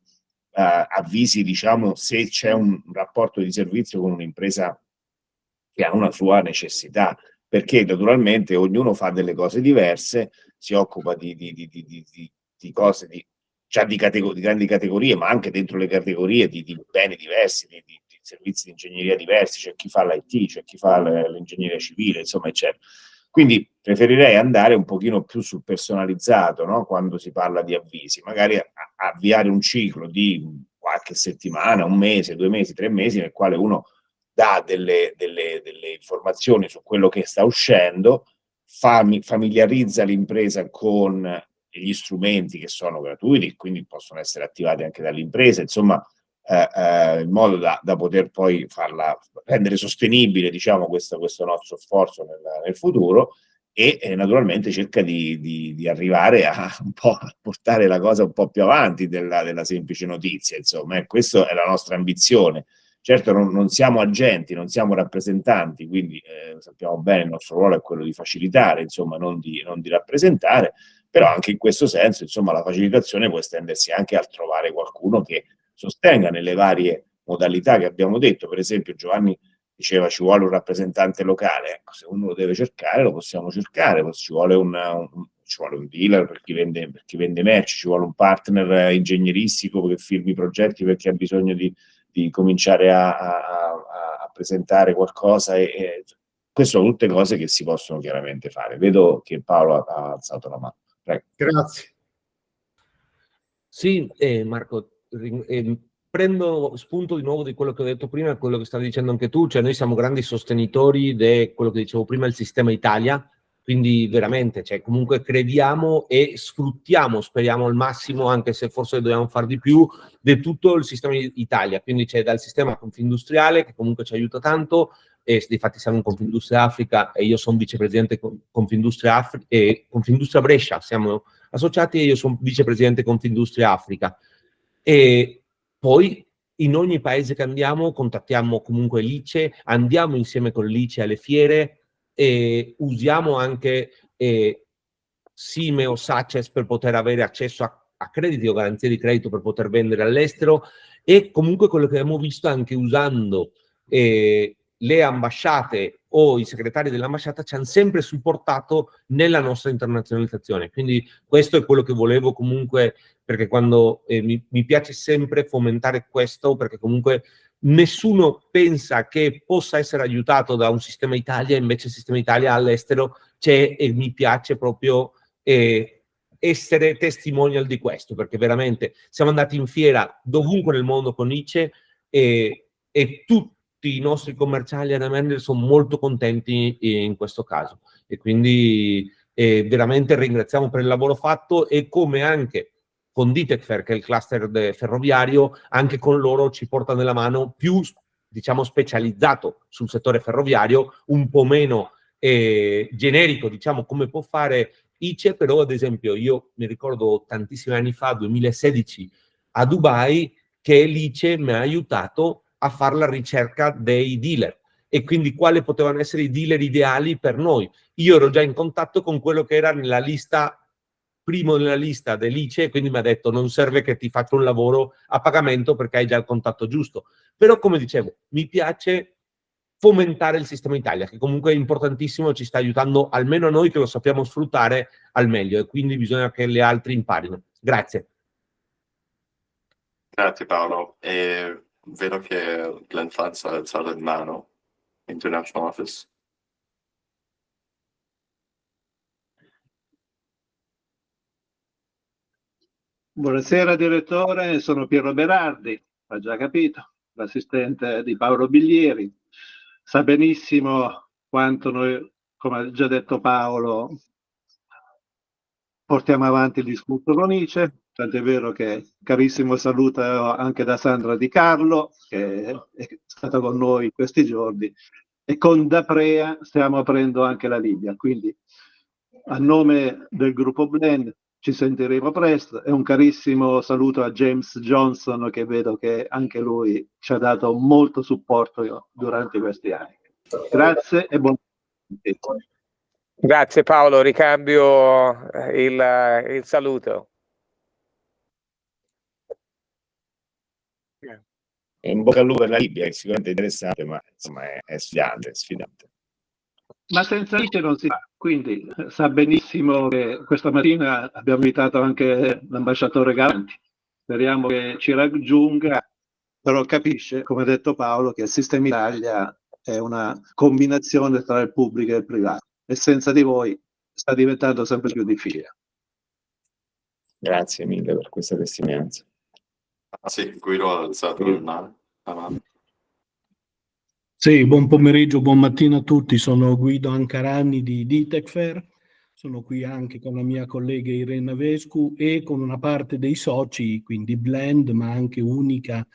avvisi, diciamo, se c'è un rapporto di servizio con un'impresa che ha una sua necessità, perché naturalmente ognuno fa delle cose diverse, si occupa di cose di grandi categorie, ma anche dentro le categorie di beni diversi, di servizi di ingegneria diversi, c'è chi fa l'IT, c'è chi fa l'ingegneria civile, insomma, eccetera. Quindi preferirei andare un pochino più sul personalizzato, no? Quando si parla di avvisi, magari avviare un ciclo di qualche settimana, un mese, 2 mesi, 3 mesi, nel quale uno dà delle informazioni su quello che sta uscendo, familiarizza l'impresa con gli strumenti che sono gratuiti, quindi possono essere attivati anche dall'impresa, insomma, in modo da poter poi rendere sostenibile, diciamo, questo nostro sforzo nel futuro, e naturalmente cerca di arrivare a un po' a portare la cosa un po' più avanti della semplice notizia, insomma, questa è la nostra ambizione. Certo non siamo agenti, non siamo rappresentanti, quindi sappiamo bene il nostro ruolo è quello di facilitare, insomma, non di rappresentare, però anche in questo senso, insomma, la facilitazione può estendersi anche al trovare qualcuno che sostenga nelle varie modalità che abbiamo detto. Per esempio Giovanni diceva ci vuole un rappresentante locale, ecco, se uno lo deve cercare lo possiamo cercare, ci vuole un dealer per chi vende merci, ci vuole un partner ingegneristico che firmi i progetti perché ha bisogno di cominciare a presentare qualcosa, e queste sono tutte cose che si possono chiaramente fare. Vedo che Paolo ha alzato la mano. Prego. Grazie. Sì, Marco, prendo spunto di nuovo di quello che ho detto prima e quello che stavi dicendo anche tu, cioè noi siamo grandi sostenitori di quello che dicevo prima, il sistema Italia, quindi veramente, cioè comunque crediamo e sfruttiamo, speriamo al massimo, anche se forse dobbiamo fare di più, di tutto il sistema Italia, quindi c'è dal sistema confindustriale che comunque ci aiuta tanto, e difatti siamo in Confindustria Africa e io sono vicepresidente Confindustria Confindustria Brescia, siamo associati e io sono vicepresidente Confindustria Africa. E poi in ogni paese che andiamo contattiamo comunque l'ICE, andiamo insieme con l'ICE alle fiere e usiamo anche SIME o SACES per poter avere accesso a crediti o garanzie di credito per poter vendere all'estero, e comunque quello che abbiamo visto anche usando le ambasciate o i segretari dell'ambasciata ci hanno sempre supportato nella nostra internazionalizzazione. Quindi questo è quello che volevo comunque, perché quando mi piace sempre fomentare questo, perché comunque nessuno pensa che possa essere aiutato da un sistema Italia, invece il sistema Italia all'estero c'è e mi piace proprio essere testimonial di questo, perché veramente siamo andati in fiera dovunque nel mondo con ICE e tutti i nostri commerciali ad Amendel sono molto contenti in questo caso, e quindi veramente ringraziamo per il lavoro fatto, e come anche con Ditecfer, che è il cluster ferroviario, anche con loro ci porta nella mano più, diciamo, specializzato sul settore ferroviario, un po' meno generico, diciamo, come può fare ICE, però ad esempio io mi ricordo tantissimi anni fa, 2016, a Dubai, che l'ICE mi ha aiutato a fare la ricerca dei dealer, e quindi quali potevano essere i dealer ideali per noi. Io ero già in contatto con quello che era nella lista, primo nella lista dell'ICE, quindi mi ha detto non serve che ti faccia un lavoro a pagamento perché hai già il contatto giusto. Però come dicevo, mi piace fomentare il sistema Italia, che comunque è importantissimo, ci sta aiutando almeno a noi che lo sappiamo sfruttare al meglio, e quindi bisogna che gli altri imparino. Grazie. Grazie Paolo. E vedo che Glenn Fantz ha alzato in mano, International Office. Buonasera direttore, sono Piero Berardi, ha già capito, l'assistente di Paolo Biglieri. Sa benissimo quanto noi, come ha già detto Paolo, portiamo avanti il discorso con ICE, tant'è vero che carissimo saluto anche da Sandra Di Carlo, che è stata con noi questi giorni, e con Daprea stiamo aprendo anche la Libia, quindi a nome del gruppo Blend ci sentiremo presto, e un carissimo saluto a James Johnson, che vedo che anche lui ci ha dato molto supporto durante questi anni. Grazie e buon appetito. Grazie Paolo, ricambio il saluto. In bocca al lupo per la Libia, è sicuramente interessante, ma insomma è sfidante, sfidante. Ma senza ICE non si fa, quindi sa benissimo che questa mattina abbiamo invitato anche l'ambasciatore Galanti. Speriamo che ci raggiunga, però capisce, come ha detto Paolo, che il sistema Italia è una combinazione tra il pubblico e il privato, e senza di voi sta diventando sempre più difficile. Grazie mille per questa testimonianza. Ah sì, Guido ha alzato la mano. Sì, buon pomeriggio, buon mattino a tutti. Sono Guido Ancarani di Ditecfer. Sono qui anche con la mia collega Irene Vescu e con una parte dei soci, quindi Blend, ma anche Unica.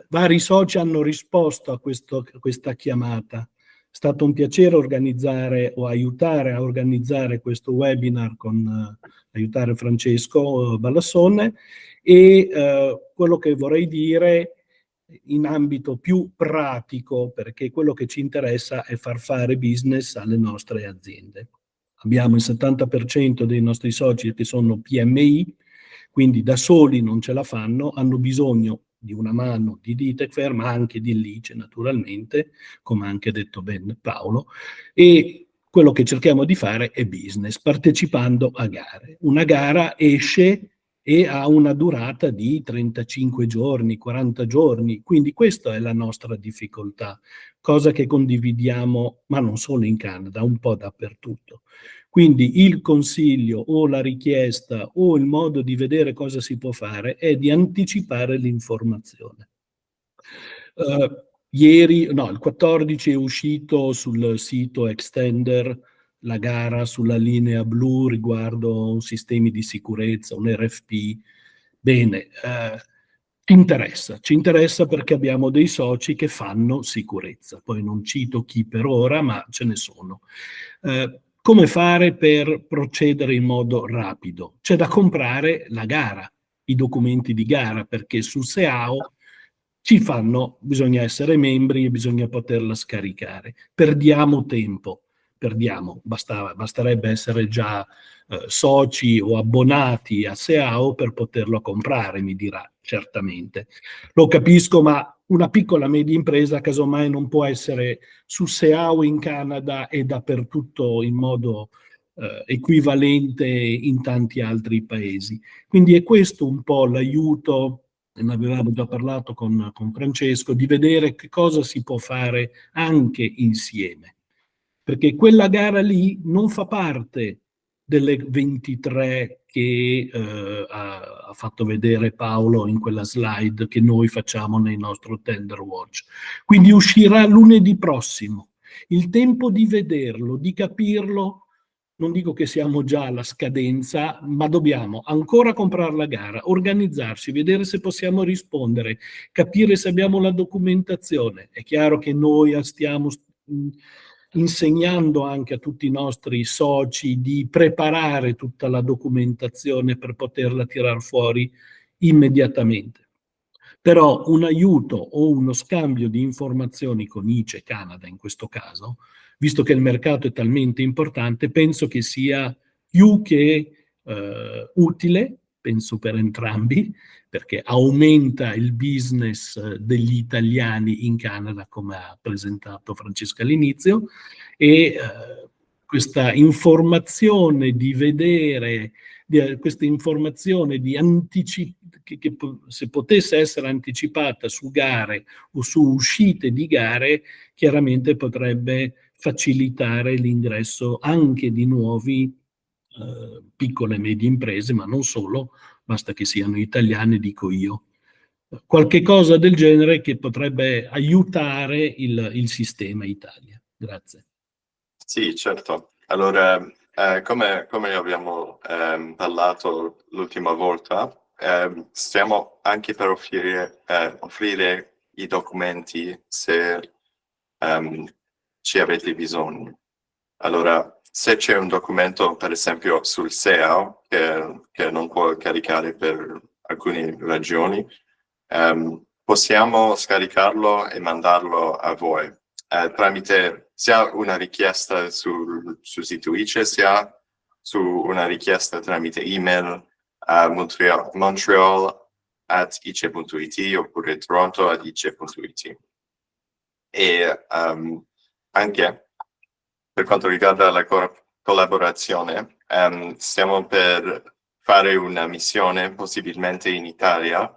Vari soci hanno risposto a questa chiamata. È stato un piacere organizzare o aiutare a organizzare questo webinar con aiutare Francesco Ballassone, e quello che vorrei dire in ambito più pratico, perché quello che ci interessa è far fare business alle nostre aziende. Abbiamo il 70% dei nostri soci che sono PMI, quindi da soli non ce la fanno, hanno bisogno di una mano di Ditecfer, ma anche di Lice naturalmente, come ha anche detto ben Paolo, e quello che cerchiamo di fare è business, partecipando a gare. Una gara esce e ha una durata di 35 giorni, 40 giorni, quindi questa è la nostra difficoltà, cosa che condividiamo, ma non solo in Canada, un po' dappertutto. Quindi il consiglio o la richiesta o il modo di vedere cosa si può fare è di anticipare l'informazione. Il 14 è uscito sul sito Extender la gara sulla linea blu riguardo sistemi di sicurezza, un RFP. Bene, Ci interessa perché abbiamo dei soci che fanno sicurezza. Poi non cito chi per ora, ma ce ne sono. Come fare per procedere in modo rapido? C'è da comprare la gara, i documenti di gara, perché su SEAO bisogna essere membri e bisogna poterla scaricare. Perdiamo tempo, basterebbe essere già soci o abbonati a SEAO per poterlo comprare, mi dirà, certamente. Lo capisco, ma una piccola media impresa casomai non può essere su SEAO in Canada e dappertutto in modo equivalente in tanti altri paesi. Quindi è questo un po' l'aiuto, ne avevamo già parlato con Francesco, di vedere che cosa si può fare anche insieme. Perché quella gara lì non fa parte delle 23 che ha fatto vedere Paolo in quella slide che noi facciamo nei nostri Tender Watch. Quindi uscirà lunedì prossimo. Il tempo di vederlo, di capirlo, non dico che siamo già alla scadenza, ma dobbiamo ancora comprare la gara, organizzarci, vedere se possiamo rispondere, capire se abbiamo la documentazione. È chiaro che noi stiamo insegnando anche a tutti i nostri soci di preparare tutta la documentazione per poterla tirar fuori immediatamente. Però un aiuto o uno scambio di informazioni con ITC Canada in questo caso, visto che il mercato è talmente importante, penso che sia più che utile, penso per entrambi, perché aumenta il business degli italiani in Canada, come ha presentato Francesca all'inizio, e questa informazione di vedere, questa informazione di che se potesse essere anticipata su gare o su uscite di gare, chiaramente potrebbe facilitare l'ingresso anche di nuovi piccole e medie imprese, ma non solo, basta che siano italiane, dico io. Qualche cosa del genere che potrebbe aiutare il sistema Italia. Grazie. Sì, certo. Allora, come abbiamo parlato l'ultima volta, stiamo anche per offrire i documenti se ci avete bisogno. Allora, se c'è un documento, per esempio, sul SEAO che non può caricare per alcune ragioni, possiamo scaricarlo e mandarlo a voi tramite sia una richiesta sul sito ITC, sia su una richiesta tramite email a montreal@ice.it oppure toronto@ice.it. E anche per quanto riguarda la collaborazione, stiamo per fare una missione possibilmente in Italia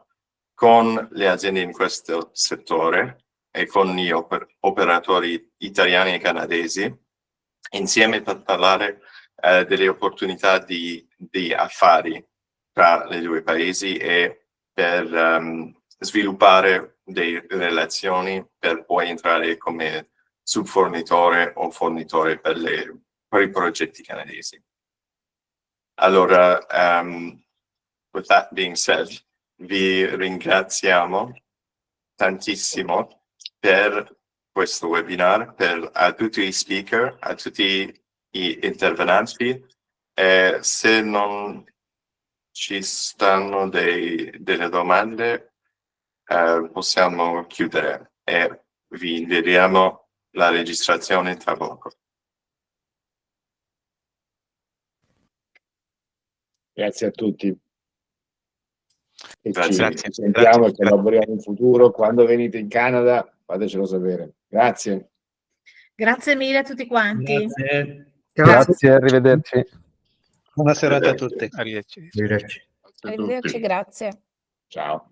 con le aziende in questo settore e con gli operatori italiani e canadesi, insieme per parlare delle opportunità di affari tra i due paesi e per sviluppare delle relazioni per poi entrare come subfornitore o fornitore per i progetti canadesi. Allora, with that being said, vi ringraziamo tantissimo per questo webinar, a tutti i speaker, a tutti gli intervenanti. Se non ci stanno delle domande, possiamo chiudere e vi invieremo la registrazione tra poco. Grazie a tutti. Grazie. Ci sentiamo e collaboriamo in futuro. Quando venite in Canada, fatecelo sapere. Grazie. Grazie mille a tutti quanti. Grazie, arrivederci. Buona serata a tutti. Arrivederci. Grazie a tutti. Arrivederci, grazie. Ciao.